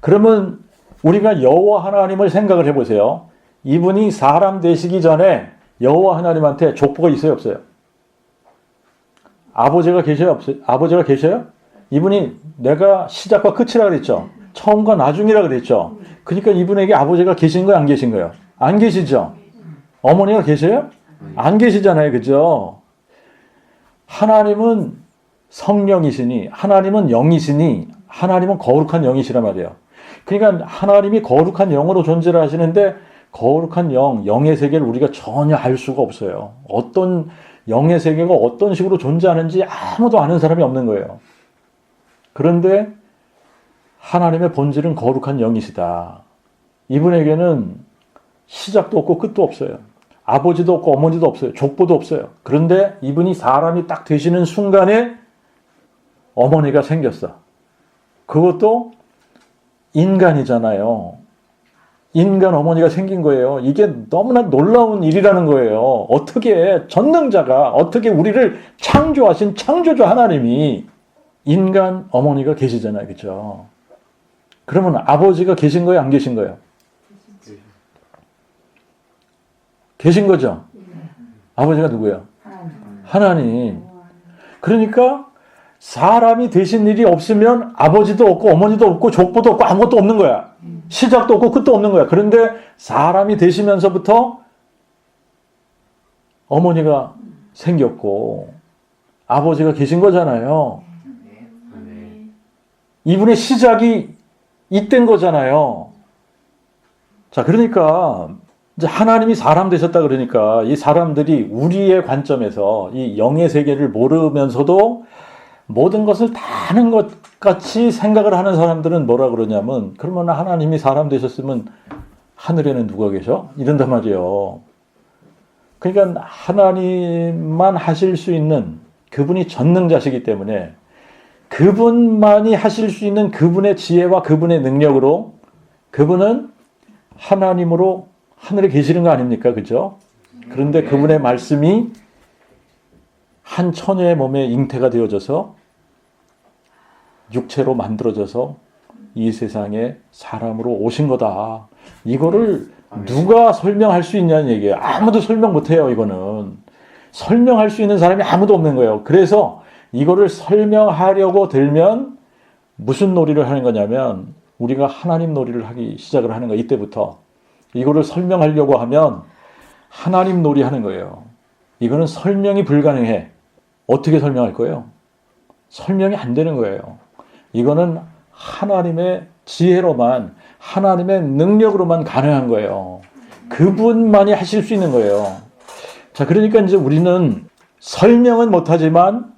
Speaker 1: 그러면 우리가 여호와 하나님을 생각을 해보세요. 이분이 사람 되시기 전에 여호와 하나님한테 족보가 있어요, 없어요? 아버지가 계셔요, 없어요? 아버지가 계셔요? 이분이 내가 시작과 끝이라 그랬죠. 처음과 나중이라 그랬죠. 그러니까 이분에게 아버지가 계신 거예요, 안 계신 거예요? 안 계시죠. 어머니가 계셔요? 안 계시잖아요, 그죠? 하나님은 성령이시니, 하나님은 영이시니, 하나님은 거룩한 영이시란 말이에요. 그러니까 하나님이 거룩한 영으로 존재를 하시는데 거룩한 영의 세계를 우리가 전혀 알 수가 없어요. 어떤 영의 세계가 어떤 식으로 존재하는지 아무도 아는 사람이 없는 거예요. 그런데 하나님의 본질은 거룩한 영이시다. 이분에게는 시작도 없고 끝도 없어요. 아버지도 없고 어머니도 없어요. 족보도 없어요. 그런데 이분이 사람이 딱 되시는 순간에 어머니가 생겼어. 그것도 인간이잖아요. 인간 어머니가 생긴 거예요. 이게 너무나 놀라운 일이라는 거예요. 어떻게 전능자가 어떻게 우리를 창조하신 창조주 하나님이 인간 어머니가 계시잖아요. 그렇죠? 그러면 아버지가 계신 거예요? 안 계신 거예요? 계신 거죠? 아버지가 누구예요? 하나님. 그러니까 사람이 되신 일이 없으면 아버지도 없고 어머니도 없고 족보도 없고 아무것도 없는 거야. 시작도 없고 끝도 없는 거야. 그런데 사람이 되시면서부터 어머니가 생겼고 아버지가 계신 거잖아요. 이분의 시작이 이때인 거잖아요. 자, 그러니까 이제 하나님이 사람 되셨다 그러니까 이 사람들이 우리의 관점에서 이 영의 세계를 모르면서도 모든 것을 다 아는 것 같이 생각을 하는 사람들은 뭐라 그러냐면 그러면 하나님이 사람 되셨으면 하늘에는 누가 계셔? 이런단 말이에요. 그러니까 하나님만 하실 수 있는 그분이 전능자시기 때문에 그분만이 하실 수 있는 그분의 지혜와 그분의 능력으로 그분은 하나님으로 하늘에 계시는 거 아닙니까? 그죠? 그런데 그분의 말씀이 한 처녀의 몸에 잉태가 되어져서 육체로 만들어져서 이 세상에 사람으로 오신 거다. 이거를 누가 설명할 수 있냐는 얘기예요. 아무도 설명 못해요. 이거는. 설명할 수 있는 사람이 아무도 없는 거예요. 그래서 이거를 설명하려고 들면 무슨 놀이를 하는 거냐면 우리가 하나님 놀이를 하기 시작을 하는 거예요. 이때부터. 이거를 설명하려고 하면 하나님 놀이 하는 거예요. 이거는 설명이 불가능해. 어떻게 설명할 거예요? 설명이 안 되는 거예요. 이거는 하나님의 지혜로만, 하나님의 능력으로만 가능한 거예요. 그분만이 하실 수 있는 거예요. 자, 그러니까 이제 우리는 설명은 못하지만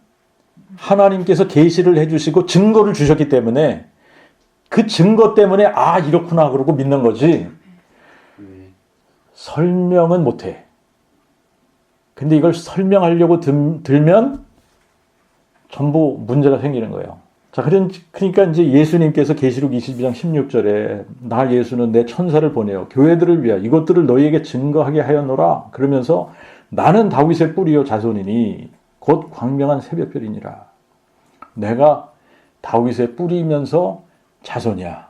Speaker 1: 하나님께서 계시를 해주시고 증거를 주셨기 때문에 그 증거 때문에 아, 이렇구나 그러고 믿는 거지. 설명은 못해. 근데 이걸 설명하려고 들면 전부 문제가 생기는 거예요. 자, 그러니까 이제 예수님께서 계시록 22장 16절에 나 예수는 내 천사를 보내어 교회들을 위하여 이것들을 너희에게 증거하게 하였노라. 그러면서 나는 다윗의 뿌리요 자손이니 곧 광명한 새벽별이니라. 내가 다윗의 뿌리면서 자손이야.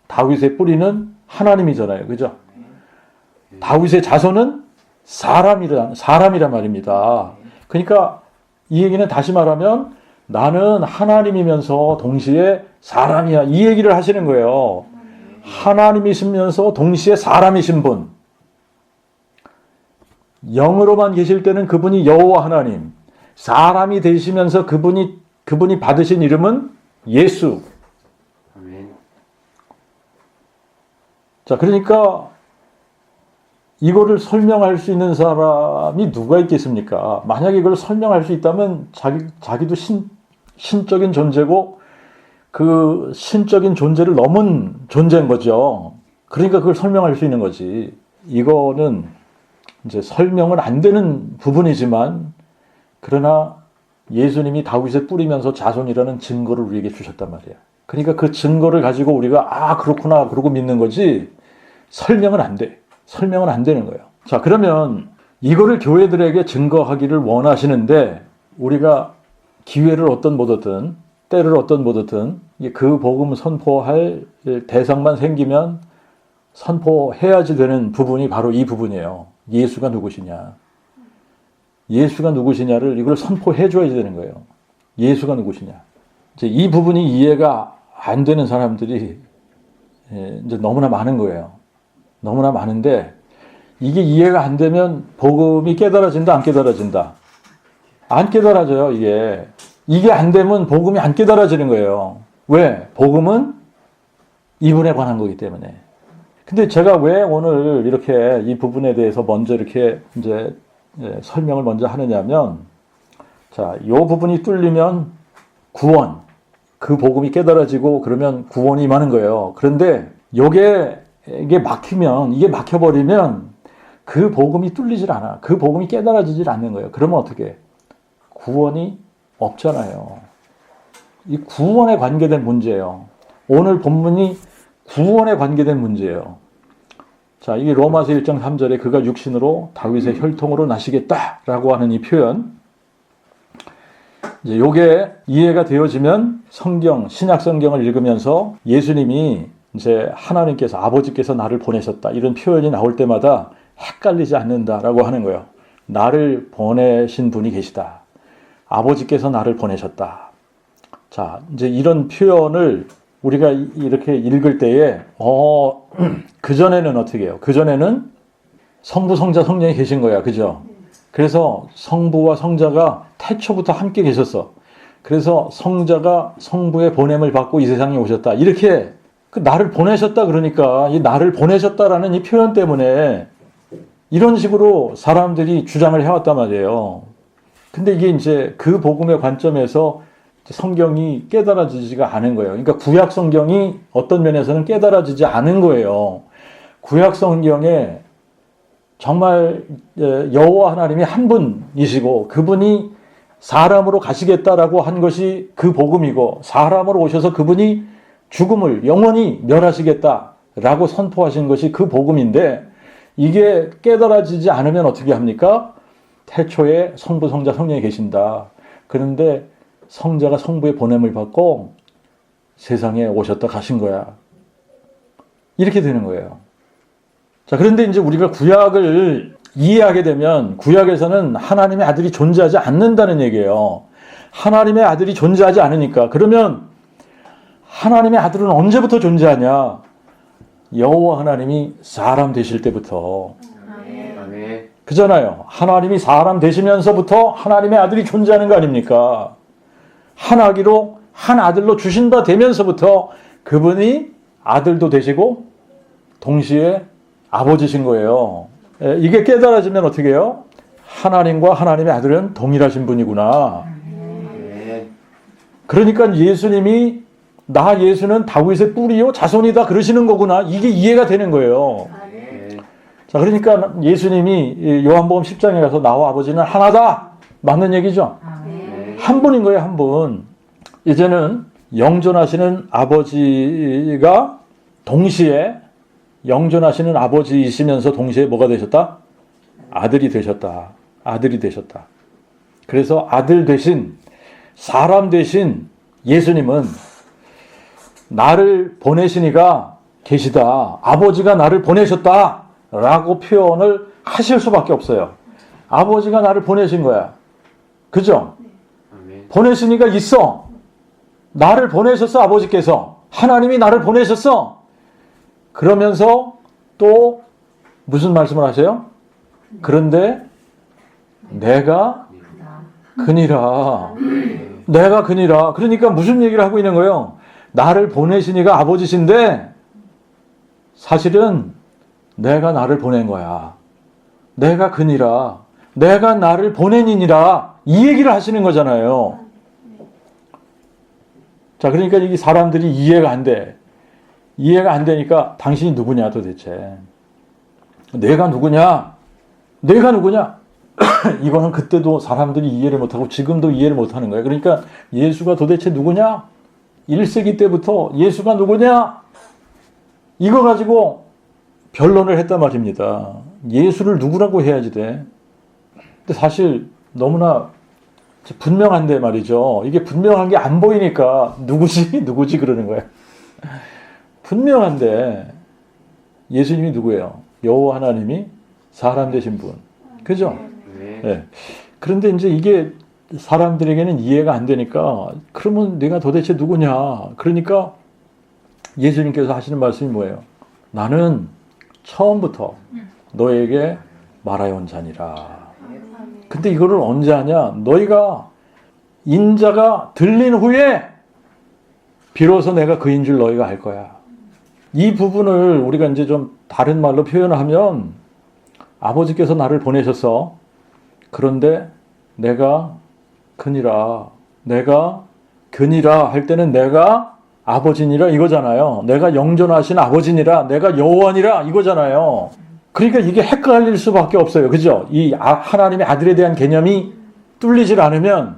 Speaker 1: 다윗의 뿌리는 하나님이잖아요. 그죠? 다윗의 자손은 사람이란 말입니다. 그러니까 이 얘기는 다시 말하면 나는 하나님이면서 동시에 사람이야. 이 얘기를 하시는 거예요. 하나님이시면서 동시에 사람이신 분. 영으로만 계실 때는 그분이 여호와 하나님. 사람이 되시면서 그분이 받으신 이름은 예수.
Speaker 4: 아멘.
Speaker 1: 자, 그러니까 이거를 설명할 수 있는 사람이 누가 있겠습니까? 만약에 이걸 설명할 수 있다면 자기도 신적인 존재고 그 신적인 존재를 넘은 존재인 거죠. 그러니까 그걸 설명할 수 있는 거지. 이거는 이제 설명은 안 되는 부분이지만 그러나 예수님이 다윗에 뿌리면서 자손이라는 증거를 우리에게 주셨단 말이야. 그러니까 그 증거를 가지고 우리가 그렇구나 그러고 믿는 거지 설명은 안 돼. 설명은 안 되는 거예요. 자, 그러면 이거를 교회들에게 증거하기를 원하시는데 우리가 기회를 어떤 못 얻든 때를 어떤 못 얻든 그 복음 선포할 대상만 생기면 선포해야지 되는 부분이 바로 이 부분이에요. 예수가 누구시냐. 예수가 누구시냐를 이걸 선포해 줘야 되는 거예요. 예수가 누구시냐. 이제 이 부분이 이해가 안 되는 사람들이 이제 너무나 많은 거예요. 너무나 많은데 이게 이해가 안 되면 복음이 깨달아진다, 안 깨달아진다. 안 깨달아져요, 이게. 이게 안 되면 복음이 안 깨달아지는 거예요. 왜? 복음은 이분에 관한 거기 때문에. 근데 제가 왜 오늘 이렇게 이 부분에 대해서 먼저 이렇게 이제 설명을 먼저 하느냐면, 자, 이 부분이 뚫리면 구원, 그 복음이 깨달아지고 그러면 구원이 임하는 거예요. 그런데 이게 막히면, 이게 막혀버리면 그 복음이 뚫리질 않아. 그 복음이 깨달아지질 않는 거예요. 그러면 어떻게 해? 구원이 없잖아요. 이 구원에 관계된 문제예요. 오늘 본문이 구원에 관계된 문제예요. 자, 이게 로마서 1장 3절에 그가 육신으로 다윗의 혈통으로 나시겠다라고 하는 이 표현. 이제 요게 이해가 되어지면 성경, 신약 성경을 읽으면서 예수님이 이제 하나님께서, 아버지께서 나를 보내셨다. 이런 표현이 나올 때마다 헷갈리지 않는다라고 하는 거예요. 나를 보내신 분이 계시다. 아버지께서 나를 보내셨다. 자, 이제 이런 표현을 우리가 이렇게 읽을 때에, 그전에는 어떻게 해요? 그전에는 성부, 성자, 성령이 계신 거야. 그죠? 그래서 성부와 성자가 태초부터 함께 계셨어. 그래서 성자가 성부의 보냄을 받고 이 세상에 오셨다. 이렇게 나를 보내셨다 그러니까 이 나를 보내셨다라는 이 표현 때문에 이런 식으로 사람들이 주장을 해왔단 말이에요. 근데 이게 이제 그 복음의 관점에서 성경이 깨달아지지가 않은 거예요. 그러니까 구약 성경이 어떤 면에서는 깨달아지지 않은 거예요. 구약 성경에 정말 여호와 하나님이 한 분이시고 그분이 사람으로 가시겠다라고 한 것이 그 복음이고 사람으로 오셔서 그분이 죽음을 영원히 멸하시겠다라고 선포하신 것이 그 복음인데 이게 깨달아지지 않으면 어떻게 합니까? 태초에 성부, 성자, 성령이 계신다. 그런데 성자가 성부의 보냄을 받고 세상에 오셨다 가신 거야. 이렇게 되는 거예요. 자, 그런데 이제 우리가 구약을 이해하게 되면 구약에서는 하나님의 아들이 존재하지 않는다는 얘기예요. 하나님의 아들이 존재하지 않으니까. 그러면 하나님의 아들은 언제부터 존재하냐? 여호와 하나님이 사람 되실 때부터.
Speaker 4: 아멘.
Speaker 1: 그잖아요. 하나님이 사람 되시면서부터 하나님의 아들이 존재하는 거 아닙니까? 한 아기로 한 아들로 주신 바 되면서부터 그분이 아들도 되시고 동시에 아버지신 거예요. 이게 깨달아지면 어떻게 해요? 하나님과 하나님의 아들은 동일하신 분이구나.
Speaker 4: 아멘.
Speaker 1: 그러니까 예수님이 나 예수는 다윗의 뿌리요 자손이다 그러시는 거구나. 이게 이해가 되는 거예요.
Speaker 4: 아멘.
Speaker 1: 자, 그러니까 예수님이 요한복음 10장에 가서 나와 아버지는 하나다. 맞는 얘기죠?
Speaker 4: 네.
Speaker 1: 한 분인 거예요, 한 분. 이제는 영존하시는 아버지가 동시에 영존하시는 아버지이시면서 동시에 뭐가 되셨다? 아들이 되셨다. 아들이 되셨다. 그래서 아들 되신, 사람 되신 예수님은 나를 보내시니가 계시다. 아버지가 나를 보내셨다. 라고 표현을 하실 수밖에 없어요. 아버지가 나를 보내신 거야. 그죠?
Speaker 4: 아멘.
Speaker 1: 보내시니가 있어. 나를 보내셨어, 아버지께서. 하나님이 나를 보내셨어. 그러면서 또 무슨 말씀을 하세요? 그런데 내가 그니라. 내가 그니라. 그러니까 무슨 얘기를 하고 있는 거예요? 나를 보내시니가 아버지신데 사실은 내가 나를 보낸 거야. 내가 그니라. 내가 나를 보내니니라. 이 얘기를 하시는 거잖아요. 자, 그러니까 이게 사람들이 이해가 안 돼. 이해가 안 되니까 당신이 누구냐 도대체. 내가 누구냐? 내가 누구냐? 이거는 그때도 사람들이 이해를 못하고 지금도 이해를 못하는 거예요. 그러니까 예수가 도대체 누구냐? 1세기 때부터 예수가 누구냐? 이거 가지고 변론을 했단 말입니다. 예수를 누구라고 해야지 돼. 근데 사실 너무나 분명한데 말이죠. 이게 분명한 게 안 보이니까 누구지? 누구지? 그러는 거예요. 분명한데 예수님이 누구예요? 여호와 하나님이 사람 되신 분. 그죠?
Speaker 4: 아멘.
Speaker 1: 네. 그런데 이제 이게 사람들에게는 이해가 안 되니까 그러면 내가 도대체 누구냐? 그러니까 예수님께서 하시는 말씀이 뭐예요? 나는 처음부터 너에게 말하여온 자니라. 근데 이거를 언제 하냐? 너희가 인자가 들린 후에 비로소 내가 그인 줄 너희가 알 거야. 이 부분을 우리가 이제 좀 다른 말로 표현하면 아버지께서 나를 보내셨어. 그런데 내가 그니라, 내가 그니라 할 때는 내가 아버지니라 이거잖아요. 내가 영존하신 아버지니라, 내가 여호와니라 이거잖아요. 그러니까 이게 헷갈릴 수밖에 없어요. 그죠? 이 하나님의 아들에 대한 개념이 뚫리질 않으면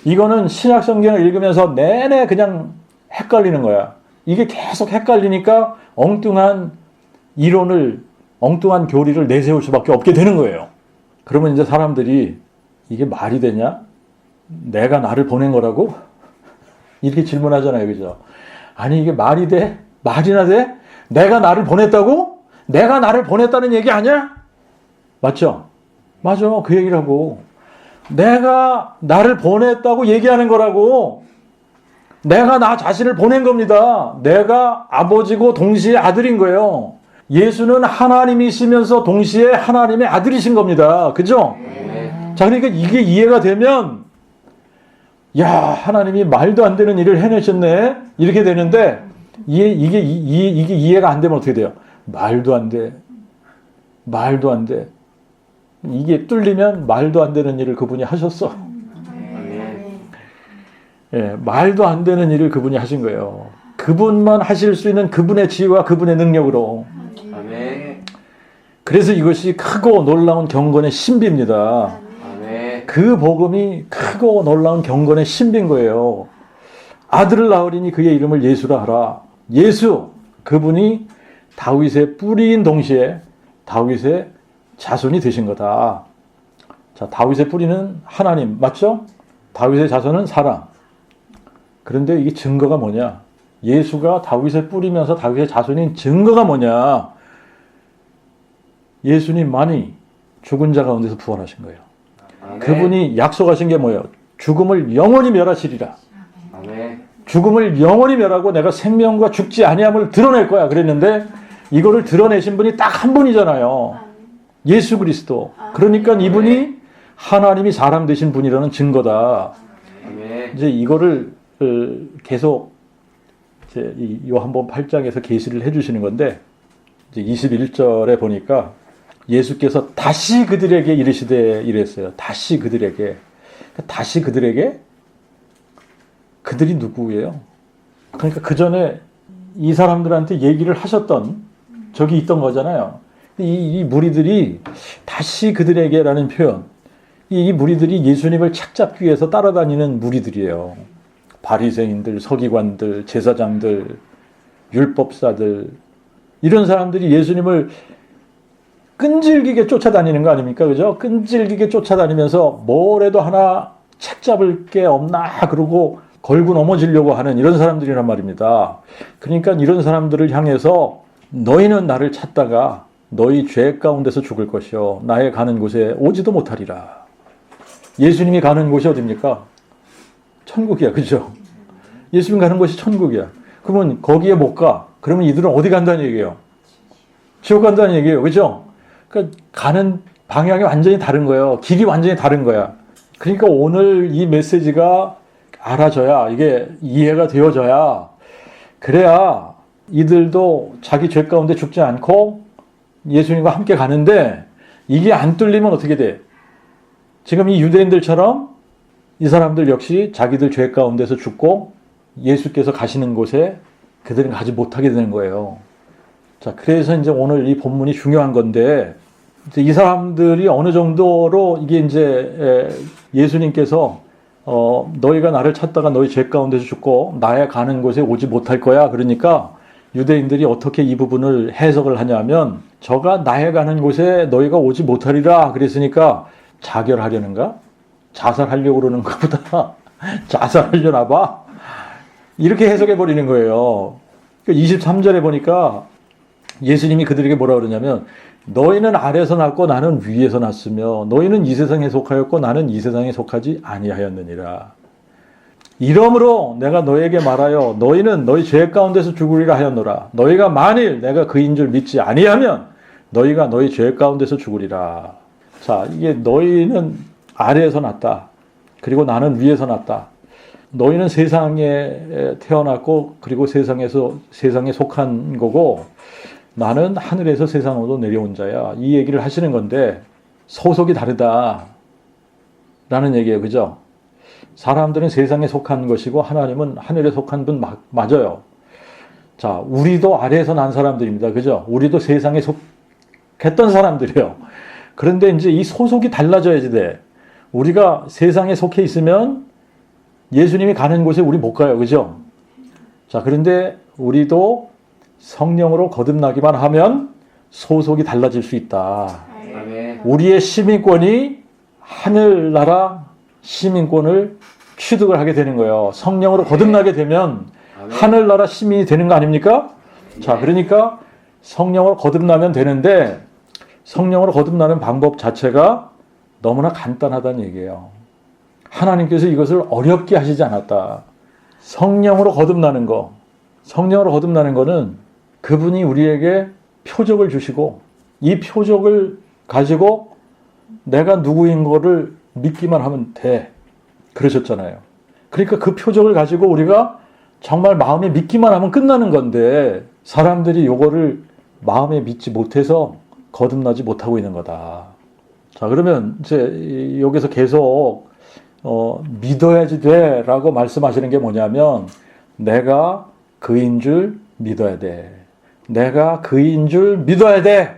Speaker 1: 이거는 신약 성경을 읽으면서 내내 그냥 헷갈리는 거야. 이게 계속 헷갈리니까 엉뚱한 이론을, 엉뚱한 교리를 내세울 수밖에 없게 되는 거예요. 그러면 이제 사람들이 이게 말이 되냐? 내가 나를 보낸 거라고? 이렇게 질문하잖아요. 그죠? 아니 이게 말이 돼? 말이나 돼? 내가 나를 보냈다고? 내가 나를 보냈다는 얘기 아니야? 맞죠? 맞아. 그 얘기라고. 내가 나를 보냈다고 얘기하는 거라고. 내가 나 자신을 보낸 겁니다. 내가 아버지고 동시에 아들인 거예요. 예수는 하나님이시면서 동시에 하나님의 아들이신 겁니다. 그죠? 자, 그러니까 이게 이해가 되면 야, 하나님이 말도 안 되는 일을 해내셨네. 이렇게 되는데 이게 이해가 안 되면 어떻게 돼요? 말도 안 돼. 말도 안 돼. 이게 뚫리면 말도 안 되는 일을 그분이 하셨어. 예, 말도 안 되는 일을 그분이 하신 거예요. 그분만 하실 수 있는 그분의 지혜와 그분의 능력으로.
Speaker 4: 아멘.
Speaker 1: 그래서 이것이 크고 놀라운 경건의 신비입니다.
Speaker 4: 아멘.
Speaker 1: 그 복음이 크고 놀라운 경건의 신비인 거예요. 아들을 낳으리니 그의 이름을 예수라 하라. 예수, 그분이 다윗의 뿌리인 동시에 다윗의 자손이 되신 거다. 자, 다윗의 뿌리는 하나님, 맞죠? 다윗의 자손은 사람. 그런데 이게 증거가 뭐냐? 예수가 다윗의 뿌리면서 다윗의 자손인 증거가 뭐냐? 예수님만이 죽은 자 가운데서 부활하신 거예요.
Speaker 4: 아멘.
Speaker 1: 그분이 약속하신 게 뭐예요? 죽음을 영원히 멸하시리라.
Speaker 4: 아멘.
Speaker 1: 죽음을 영원히 멸하고 내가 생명과 죽지 아니함을 드러낼 거야 그랬는데 이거를 드러내신 분이 딱 한 분이잖아요. 예수 그리스도. 그러니까 이분이 하나님이 사람 되신 분이라는 증거다.
Speaker 4: 아멘.
Speaker 1: 이제 이거를 계속 이제 이 요한복음 8장에서 계시를 해주시는 건데 이제 21절에 보니까 예수께서 다시 그들에게 이르시되 이랬어요. 다시 그들에게. 다시 그들에게? 그들이 누구예요? 그러니까 그 전에 이 사람들한테 얘기를 하셨던 적이 있던 거잖아요. 이 무리들이 다시 그들에게라는 표현. 이 무리들이 예수님을 착잡기 위해서 따라다니는 무리들이에요. 바리새인들, 서기관들, 제사장들, 율법사들 이런 사람들이 예수님을 끈질기게 쫓아다니는 거 아닙니까? 그죠? 끈질기게 쫓아다니면서 뭐래도 하나 책잡을 게 없나 그러고 걸고 넘어지려고 하는 이런 사람들이란 말입니다. 그러니까 이런 사람들을 향해서 너희는 나를 찾다가 너희 죄 가운데서 죽을 것이요 나의 가는 곳에 오지도 못하리라. 예수님이 가는 곳이 어디입니까? 천국이야. 그죠? 예수님 가는 곳이 천국이야. 그러면 거기에 못 가. 그러면 이들은 어디 간다는 얘기예요? 지옥 간다는 얘기예요. 그죠? 그러니까 가는 방향이 완전히 다른 거예요. 길이 완전히 다른 거야. 그러니까 오늘 이 메시지가 알아져야, 이게 이해가 되어져야, 그래야 이들도 자기 죄 가운데 죽지 않고 예수님과 함께 가는데 이게 안 뚫리면 어떻게 돼? 지금 이 유대인들처럼 이 사람들 역시 자기들 죄 가운데서 죽고 예수께서 가시는 곳에 그들은 가지 못하게 되는 거예요. 자, 그래서 이제 오늘 이 본문이 중요한 건데, 이제 이 사람들이 어느 정도로 이게 이제 예수님께서 너희가 나를 찾다가 너희 죄 가운데서 죽고 나의 가는 곳에 오지 못할 거야. 그러니까 유대인들이 어떻게 이 부분을 해석을 하냐면, 저가 나의 가는 곳에 너희가 오지 못하리라 그랬으니까 자결하려는가? 자살하려고 그러는 것보다 자살하려나 봐. 이렇게 해석해 버리는 거예요. 23절에 보니까 예수님이 그들에게 뭐라 그러냐면, 너희는 아래에서 났고 나는 위에서 났으며 너희는 이 세상에 속하였고 나는 이 세상에 속하지 아니하였느니라. 이러므로 내가 너희에게 말하여 너희는 너희 죄 가운데서 죽으리라 하였노라. 너희가 만일 내가 그인 줄 믿지 아니하면 너희가 너희 죄 가운데서 죽으리라. 자, 이게 너희는 아래에서 났다. 그리고 나는 위에서 났다. 너희는 세상에 태어났고 그리고 세상에 속한 거고 나는 하늘에서 세상으로 내려온 자야. 이 얘기를 하시는 건데 소속이 다르다 라는 얘기예요. 그죠? 사람들은 세상에 속한 것이고 하나님은 하늘에 속한 분 맞아요. 자, 우리도 아래에서 난 사람들입니다. 그죠? 우리도 세상에 속했던 사람들이에요. 그런데 이제 이 소속이 달라져야지 돼. 우리가 세상에 속해 있으면 예수님이 가는 곳에 우리 못 가요. 그죠? 자, 그런데 우리도 성령으로 거듭나기만 하면 소속이 달라질 수 있다.
Speaker 4: 아멘.
Speaker 1: 우리의 시민권이 하늘나라 시민권을 취득을 하게 되는 거예요. 성령으로 거듭나게 되면 하늘나라 시민이 되는 거 아닙니까? 자, 그러니까 성령으로 거듭나면 되는데 성령으로 거듭나는 방법 자체가 너무나 간단하다는 얘기예요. 하나님께서 이것을 어렵게 하시지 않았다. 성령으로 거듭나는 거. 성령으로 거듭나는 거는 그분이 우리에게 표적을 주시고 이 표적을 가지고 내가 누구인 거를 믿기만 하면 돼. 그러셨잖아요. 그러니까 그 표적을 가지고 우리가 정말 마음에 믿기만 하면 끝나는 건데 사람들이 요거를 마음에 믿지 못해서 거듭나지 못하고 있는 거다. 자, 그러면 이제 여기서 계속 믿어야지 돼 라고 말씀하시는 게 뭐냐면 내가 그인 줄 믿어야 돼. 내가 그인 줄 믿어야 돼.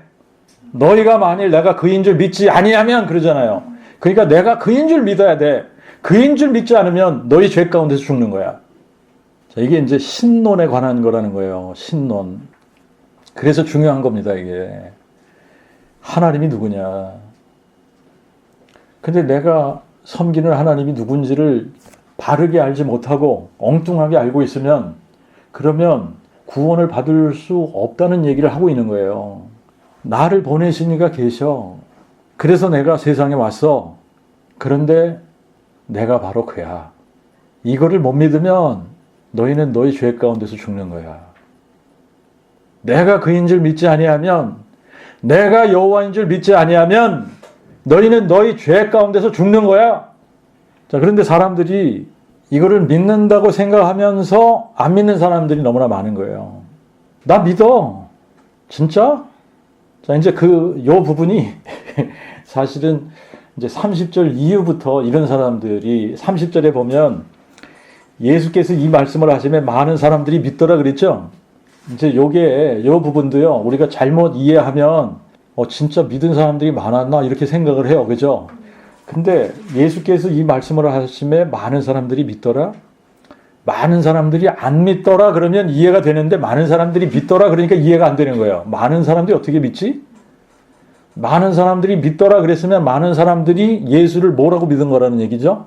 Speaker 1: 너희가 만일 내가 그인 줄 믿지 아니하면 그러잖아요. 그러니까 내가 그인 줄 믿어야 돼. 그인 줄 믿지 않으면 너희 죄 가운데서 죽는 거야. 자, 이게 이제 신론에 관한 거라는 거예요. 신론. 그래서 중요한 겁니다, 이게. 하나님이 누구냐. 근데 내가 섬기는 하나님이 누군지를 바르게 알지 못하고 엉뚱하게 알고 있으면 그러면 구원을 받을 수 없다는 얘기를 하고 있는 거예요. 나를 보내신 이가 계셔. 그래서 내가 세상에 왔어. 그런데 내가 바로 그야. 이거를 못 믿으면 너희는 너희 죄 가운데서 죽는 거야. 내가 그인 줄 믿지 아니하면, 내가 여호와인 줄 믿지 아니하면 너희는 너희 죄 가운데서 죽는 거야. 자, 그런데 사람들이 이거를 믿는다고 생각하면서 안 믿는 사람들이 너무나 많은 거예요. 나 믿어. 진짜? 자, 이제 요 부분이 사실은 이제 30절 이후부터 이런 사람들이 30절에 보면 예수께서 이 말씀을 하시면 많은 사람들이 믿더라 그랬죠? 이제 요 부분도요, 우리가 잘못 이해하면 진짜 믿은 사람들이 많았나 이렇게 생각을 해요. 그죠? 근데 예수께서 이 말씀을 하시면 많은 사람들이 믿더라? 많은 사람들이 안 믿더라 그러면 이해가 되는데 많은 사람들이 믿더라 그러니까 이해가 안 되는 거예요. 많은 사람들이 어떻게 믿지? 많은 사람들이 믿더라 그랬으면 많은 사람들이 예수를 뭐라고 믿은 거라는 얘기죠?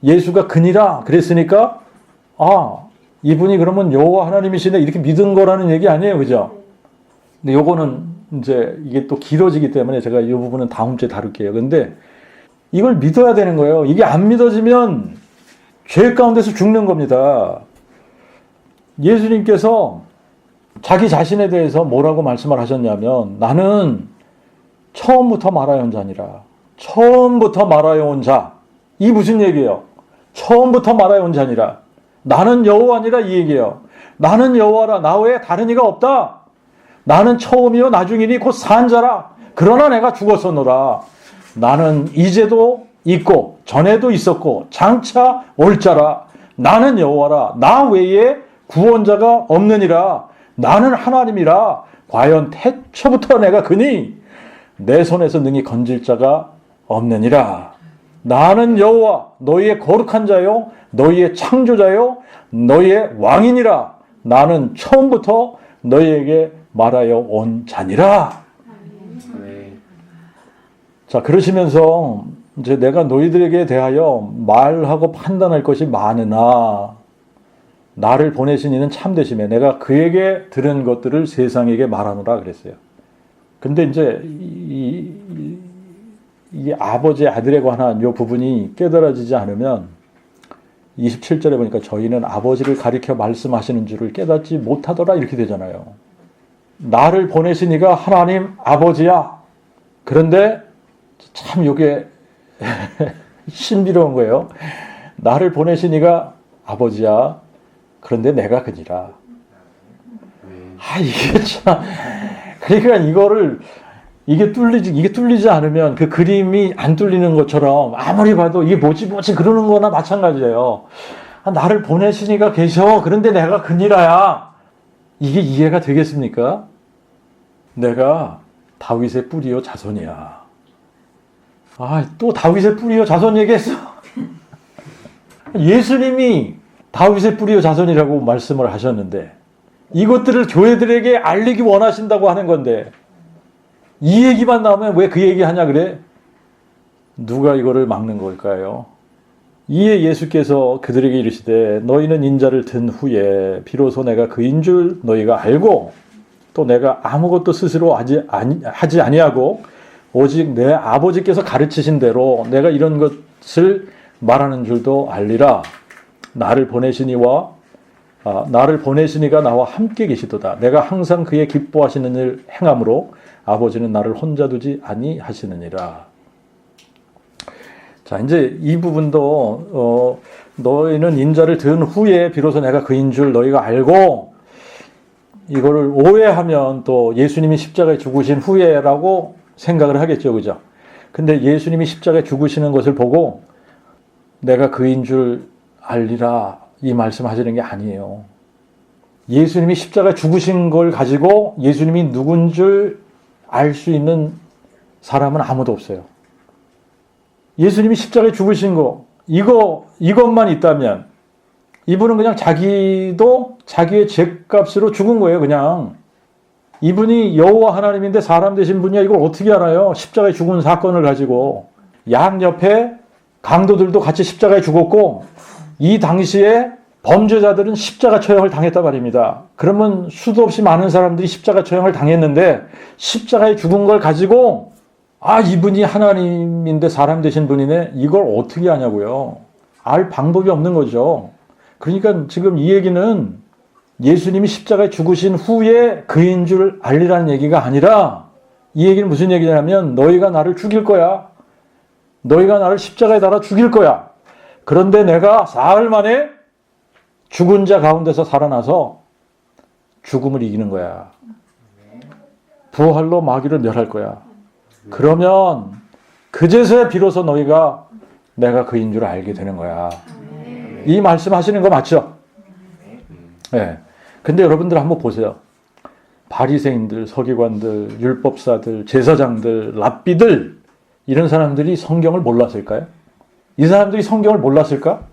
Speaker 1: 예수가 그니라 그랬으니까 이분이 그러면 여호와 하나님이시네 이렇게 믿은 거라는 얘기 아니에요. 그죠? 근데 요거는 이제 이게 또 길어지기 때문에 제가 이 부분은 다음 주에 다룰게요. 근데 이걸 믿어야 되는 거예요. 이게 안 믿어지면 죄 가운데서 죽는 겁니다. 예수님께서 자기 자신에 대해서 뭐라고 말씀을 하셨냐면 나는 처음부터 말하여 온 자니라. 처음부터 말하여 온 자. 이 무슨 얘기예요? 처음부터 말하여 온 자니라. 나는 여호와니라 이 얘기예요. 나는 여호와라. 나 외에 다른 이가 없다. 나는 처음이요 나중이니 곧 산 자라. 그러나 내가 죽었었노라. 나는 이제도 있고 전에도 있었고 장차 올 자라. 나는 여호와라. 나 외에 구원자가 없느니라. 나는 하나님이라. 과연 태초부터 내가 그니 내 손에서 능히 건질 자가 없느니라. 나는 여호와 너희의 거룩한 자요 너희의 창조자요 너희의 왕이니라. 나는 처음부터 너희에게 말하여 온 자니라.
Speaker 4: 아멘.
Speaker 1: 자, 그러시면서 이제 내가 너희들에게 대하여 말하고 판단할 것이 많으나 나를 보내신 이는 참되심에 내가 그에게 들은 것들을 세상에게 말하노라 그랬어요. 근데 이제 이 아버지 아들에 관한 이 부분이 깨달아지지 않으면 27절에 보니까 저희는 아버지를 가리켜 말씀하시는 줄을 깨닫지 못하더라 이렇게 되잖아요. 나를 보내신 이가 하나님 아버지야. 그런데 참 이게 신비로운 거예요. 나를 보내신 이가 아버지야. 그런데 내가 그니라. 이게 참 그러니까 이게 뚫리지 않으면 그 그림이 안 뚫리는 것처럼 아무리 봐도 이게 뭐지 그러는 거나 마찬가지예요. 나를 보내시니가 계셔. 그런데 내가 그니라야. 이게 이해가 되겠습니까? 내가 다윗의 뿌리요 자손이야. 또 다윗의 뿌리요 자손 얘기했어. 예수님이 다윗의 뿌리요 자손이라고 말씀을 하셨는데 이것들을 교회들에게 알리기 원하신다고 하는 건데 이 얘기만 나오면 왜 그 얘기 하냐 그래? 누가 이거를 막는 걸까요? 이에 예수께서 그들에게 이르시되 너희는 인자를 든 후에 비로소 내가 그인 줄 너희가 알고 또 내가 아무것도 스스로 하지 아니하고 오직 내 아버지께서 가르치신 대로 내가 이런 것을 말하는 줄도 알리라. 나를 보내시니가 나와 함께 계시도다. 내가 항상 그의 기뻐하시는 일 행함으로 아버지는 나를 혼자 두지 아니하시느니라. 자, 이제 이 부분도 너희는 인자를 든 후에 비로소 내가 그인 줄 너희가 알고 이거를 오해하면 또 예수님이 십자가에 죽으신 후에라고 생각을 하겠죠. 그죠? 근데 예수님이 십자가에 죽으시는 것을 보고 내가 그인 줄 알리라 이 말씀하시는 게 아니에요. 예수님이 십자가에 죽으신 걸 가지고 예수님이 누군 줄 알 수 있는 사람은 아무도 없어요. 예수님이 십자가에 죽으신 거 이것만 있다면 이분은 그냥 자기의 죄값으로 죽은 거예요. 그냥 이분이 여호와 하나님인데 사람 되신 분이야. 이걸 어떻게 알아요? 십자가에 죽은 사건을 가지고 양 옆에 강도들도 같이 십자가에 죽었고 이 당시에 범죄자들은 십자가 처형을 당했단 말입니다. 그러면 수도 없이 많은 사람들이 십자가 처형을 당했는데 십자가에 죽은 걸 가지고 이분이 하나님인데 사람 되신 분이네. 이걸 어떻게 아냐고요. 알 방법이 없는 거죠. 그러니까 지금 이 얘기는 예수님이 십자가에 죽으신 후에 그인 줄 알리라는 얘기가 아니라 이 얘기는 무슨 얘기냐면 너희가 나를 죽일 거야. 너희가 나를 십자가에 달아 죽일 거야. 그런데 내가 사흘 만에 죽은 자 가운데서 살아나서 죽음을 이기는 거야. 부활로 마귀를 멸할 거야. 그러면 그제서야 비로소 너희가 내가 그인 줄 알게 되는 거야. 이 말씀하시는 거 맞죠? 네. 근데 여러분들 한번 보세요. 바리새인들, 서기관들, 율법사들, 제사장들, 랍비들 이런 사람들이 성경을 몰랐을까요? 이 사람들이 성경을 몰랐을까?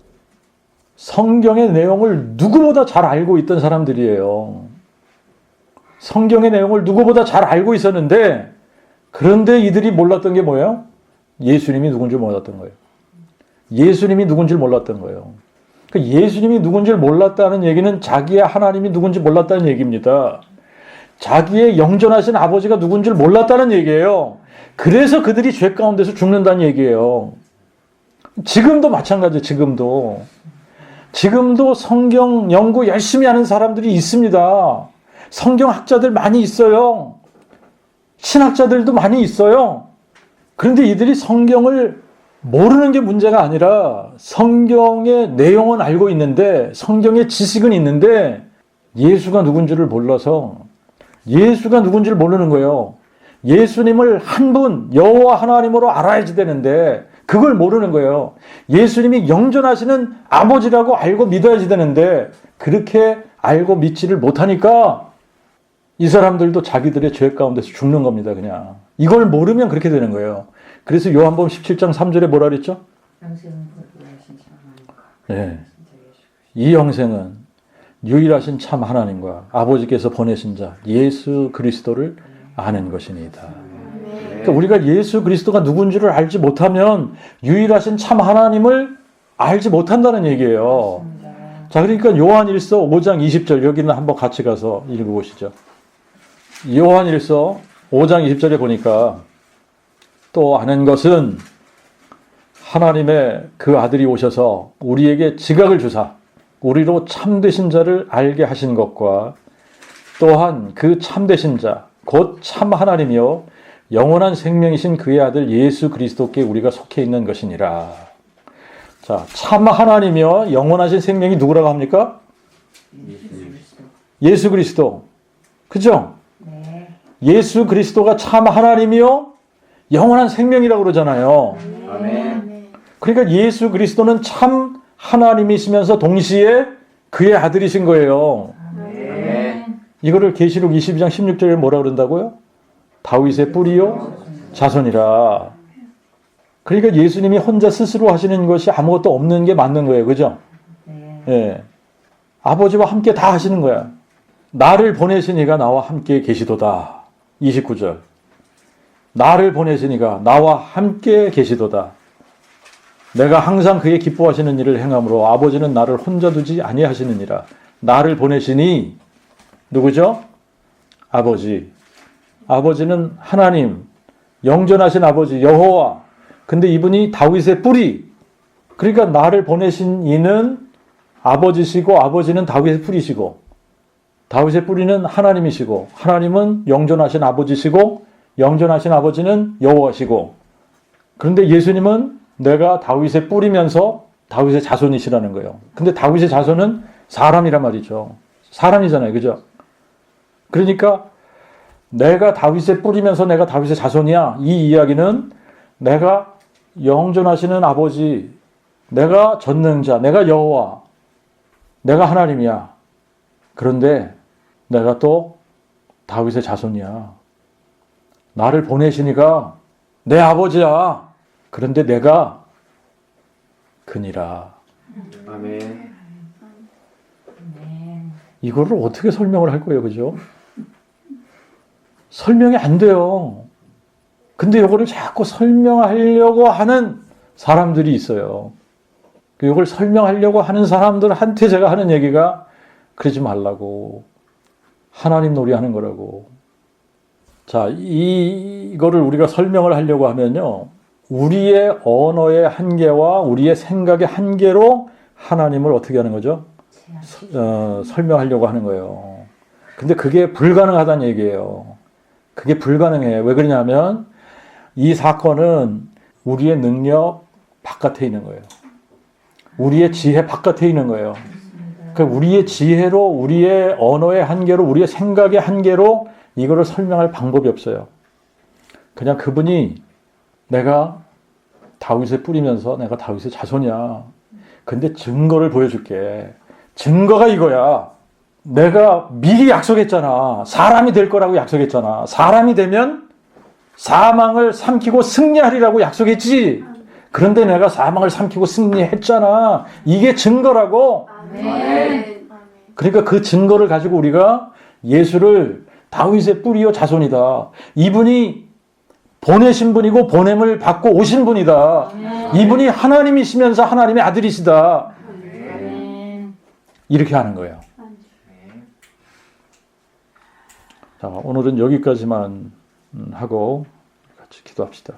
Speaker 1: 성경의 내용을 누구보다 잘 알고 있던 사람들이에요. 성경의 내용을 누구보다 잘 알고 있었는데 그런데 이들이 몰랐던 게 뭐예요? 예수님이 누군지 몰랐던 거예요. 예수님이 누군지 몰랐던 거예요. 그러니까 예수님이 누군지 몰랐다는 얘기는 자기의 하나님이 누군지 몰랐다는 얘기입니다. 자기의 영전하신 아버지가 누군지 몰랐다는 얘기예요. 그래서 그들이 죄 가운데서 죽는다는 얘기예요. 지금도 마찬가지예요. 지금도 성경 연구 열심히 하는 사람들이 있습니다. 성경학자들 많이 있어요. 신학자들도 많이 있어요. 그런데 이들이 성경을 모르는 게 문제가 아니라 성경의 내용은 알고 있는데 성경의 지식은 있는데 예수가 누군지를 몰라서 예수가 누군지를 모르는 거예요. 예수님을 한 분 여호와 하나님으로 알아야지 되는데 그걸 모르는 거예요. 예수님이 영존하시는 아버지라고 알고 믿어야지 되는데 그렇게 알고 믿지를 못하니까 이 사람들도 자기들의 죄 가운데서 죽는 겁니다. 그냥. 이걸 모르면 그렇게 되는 거예요. 그래서 요한복음 17장 3절에 뭐라 그랬죠? 네. 이 영생은 유일하신 참 하나님과 아버지께서 보내신 자 예수 그리스도를 아는 것이니이다. 그러니까 우리가 예수 그리스도가 누군지를 알지 못하면 유일하신 참 하나님을 알지 못한다는 얘기예요. 자, 그러니까 요한일서 5장 20절 여기는 한번 같이 가서 읽어보시죠. 요한일서 5장 20절에 보니까 또 아는 것은 하나님의 그 아들이 오셔서 우리에게 지각을 주사 우리로 참되신 자를 알게 하신 것과 또한 그 참되신 자 곧 참 하나님이요 영원한 생명이신 그의 아들 예수 그리스도께 우리가 속해 있는 것이니라. 자, 참 하나님이요 영원하신 생명이 누구라고 합니까? 예수 그리스도. 그죠? 예수 그리스도가 참 하나님이요 영원한 생명이라고 그러잖아요.
Speaker 4: 아멘.
Speaker 1: 그러니까 예수 그리스도는 참 하나님이시면서 동시에 그의 아들이신 거예요. 이거를 계시록 22장 16절에 뭐라 그런다고요? 다윗의 뿌리요 자손이라. 그러니까 예수님이 혼자 스스로 하시는 것이 아무것도 없는 게 맞는 거예요. 그죠? 예. 아버지와 함께 다 하시는 거야. 나를 보내신 이가 나와 함께 계시도다. 29절. 나를 보내신 이가 나와 함께 계시도다. 내가 항상 그의 기뻐하시는 일을 행함으로 아버지는 나를 혼자 두지 아니하시느니라. 나를 보내시니 누구죠? 아버지. 아버지는 하나님, 영존하신 아버지 여호와. 근데 이분이 다윗의 뿌리. 그러니까 나를 보내신 이는 아버지시고 아버지는 다윗의 뿌리시고 다윗의 뿌리는 하나님이시고 하나님은 영존하신 아버지시고 영존하신 아버지는 여호와시고 그런데 예수님은 내가 다윗의 뿌리면서 다윗의 자손이시라는 거예요. 근데 다윗의 자손은 사람이란 말이죠. 사람이잖아요. 그죠? 그러니까 내가 다윗의 뿌리면서 내가 다윗의 자손이야. 이 이야기는 내가 영존하시는 아버지, 내가 전능자, 내가 여호와, 내가 하나님이야. 그런데 내가 또 다윗의 자손이야. 나를 보내시니가 내 아버지야. 그런데 내가 그니라.
Speaker 4: 아멘.
Speaker 1: 이거를 어떻게 설명을 할 거예요, 그죠? 설명이 안 돼요. 근데 이거를 자꾸 설명하려고 하는 사람들이 있어요. 이걸 설명하려고 하는 사람들한테 제가 하는 얘기가 그러지 말라고. 하나님 놀이하는 거라고. 자, 이거를 우리가 설명을 하려고 하면요. 우리의 언어의 한계와 우리의 생각의 한계로 하나님을 어떻게 하는 거죠? 설명하려고 하는 거예요. 근데 그게 불가능하다는 얘기예요. 그게 불가능해요. 왜 그러냐면 이 사건은 우리의 능력 바깥에 있는 거예요. 우리의 지혜 바깥에 있는 거예요. 그러니까 우리의 지혜로, 우리의 언어의 한계로, 우리의 생각의 한계로 이거를 설명할 방법이 없어요. 그냥 그분이 내가 다윗을 뿌리면서 내가 다윗의 자손이야. 근데 증거를 보여줄게. 증거가 이거야. 내가 미리 약속했잖아. 사람이 될 거라고 약속했잖아. 사람이 되면 사망을 삼키고 승리하리라고 약속했지. 그런데 내가 사망을 삼키고 승리했잖아. 이게 증거라고.
Speaker 2: 아멘.
Speaker 1: 그러니까 그 증거를 가지고 우리가 예수를 다윗의 뿌리요 자손이다. 이분이 보내신 분이고 보냄을 받고 오신 분이다. 이분이 하나님이시면서 하나님의 아들이시다. 이렇게 하는 거예요. 자, 오늘은 여기까지만 하고 같이 기도합시다.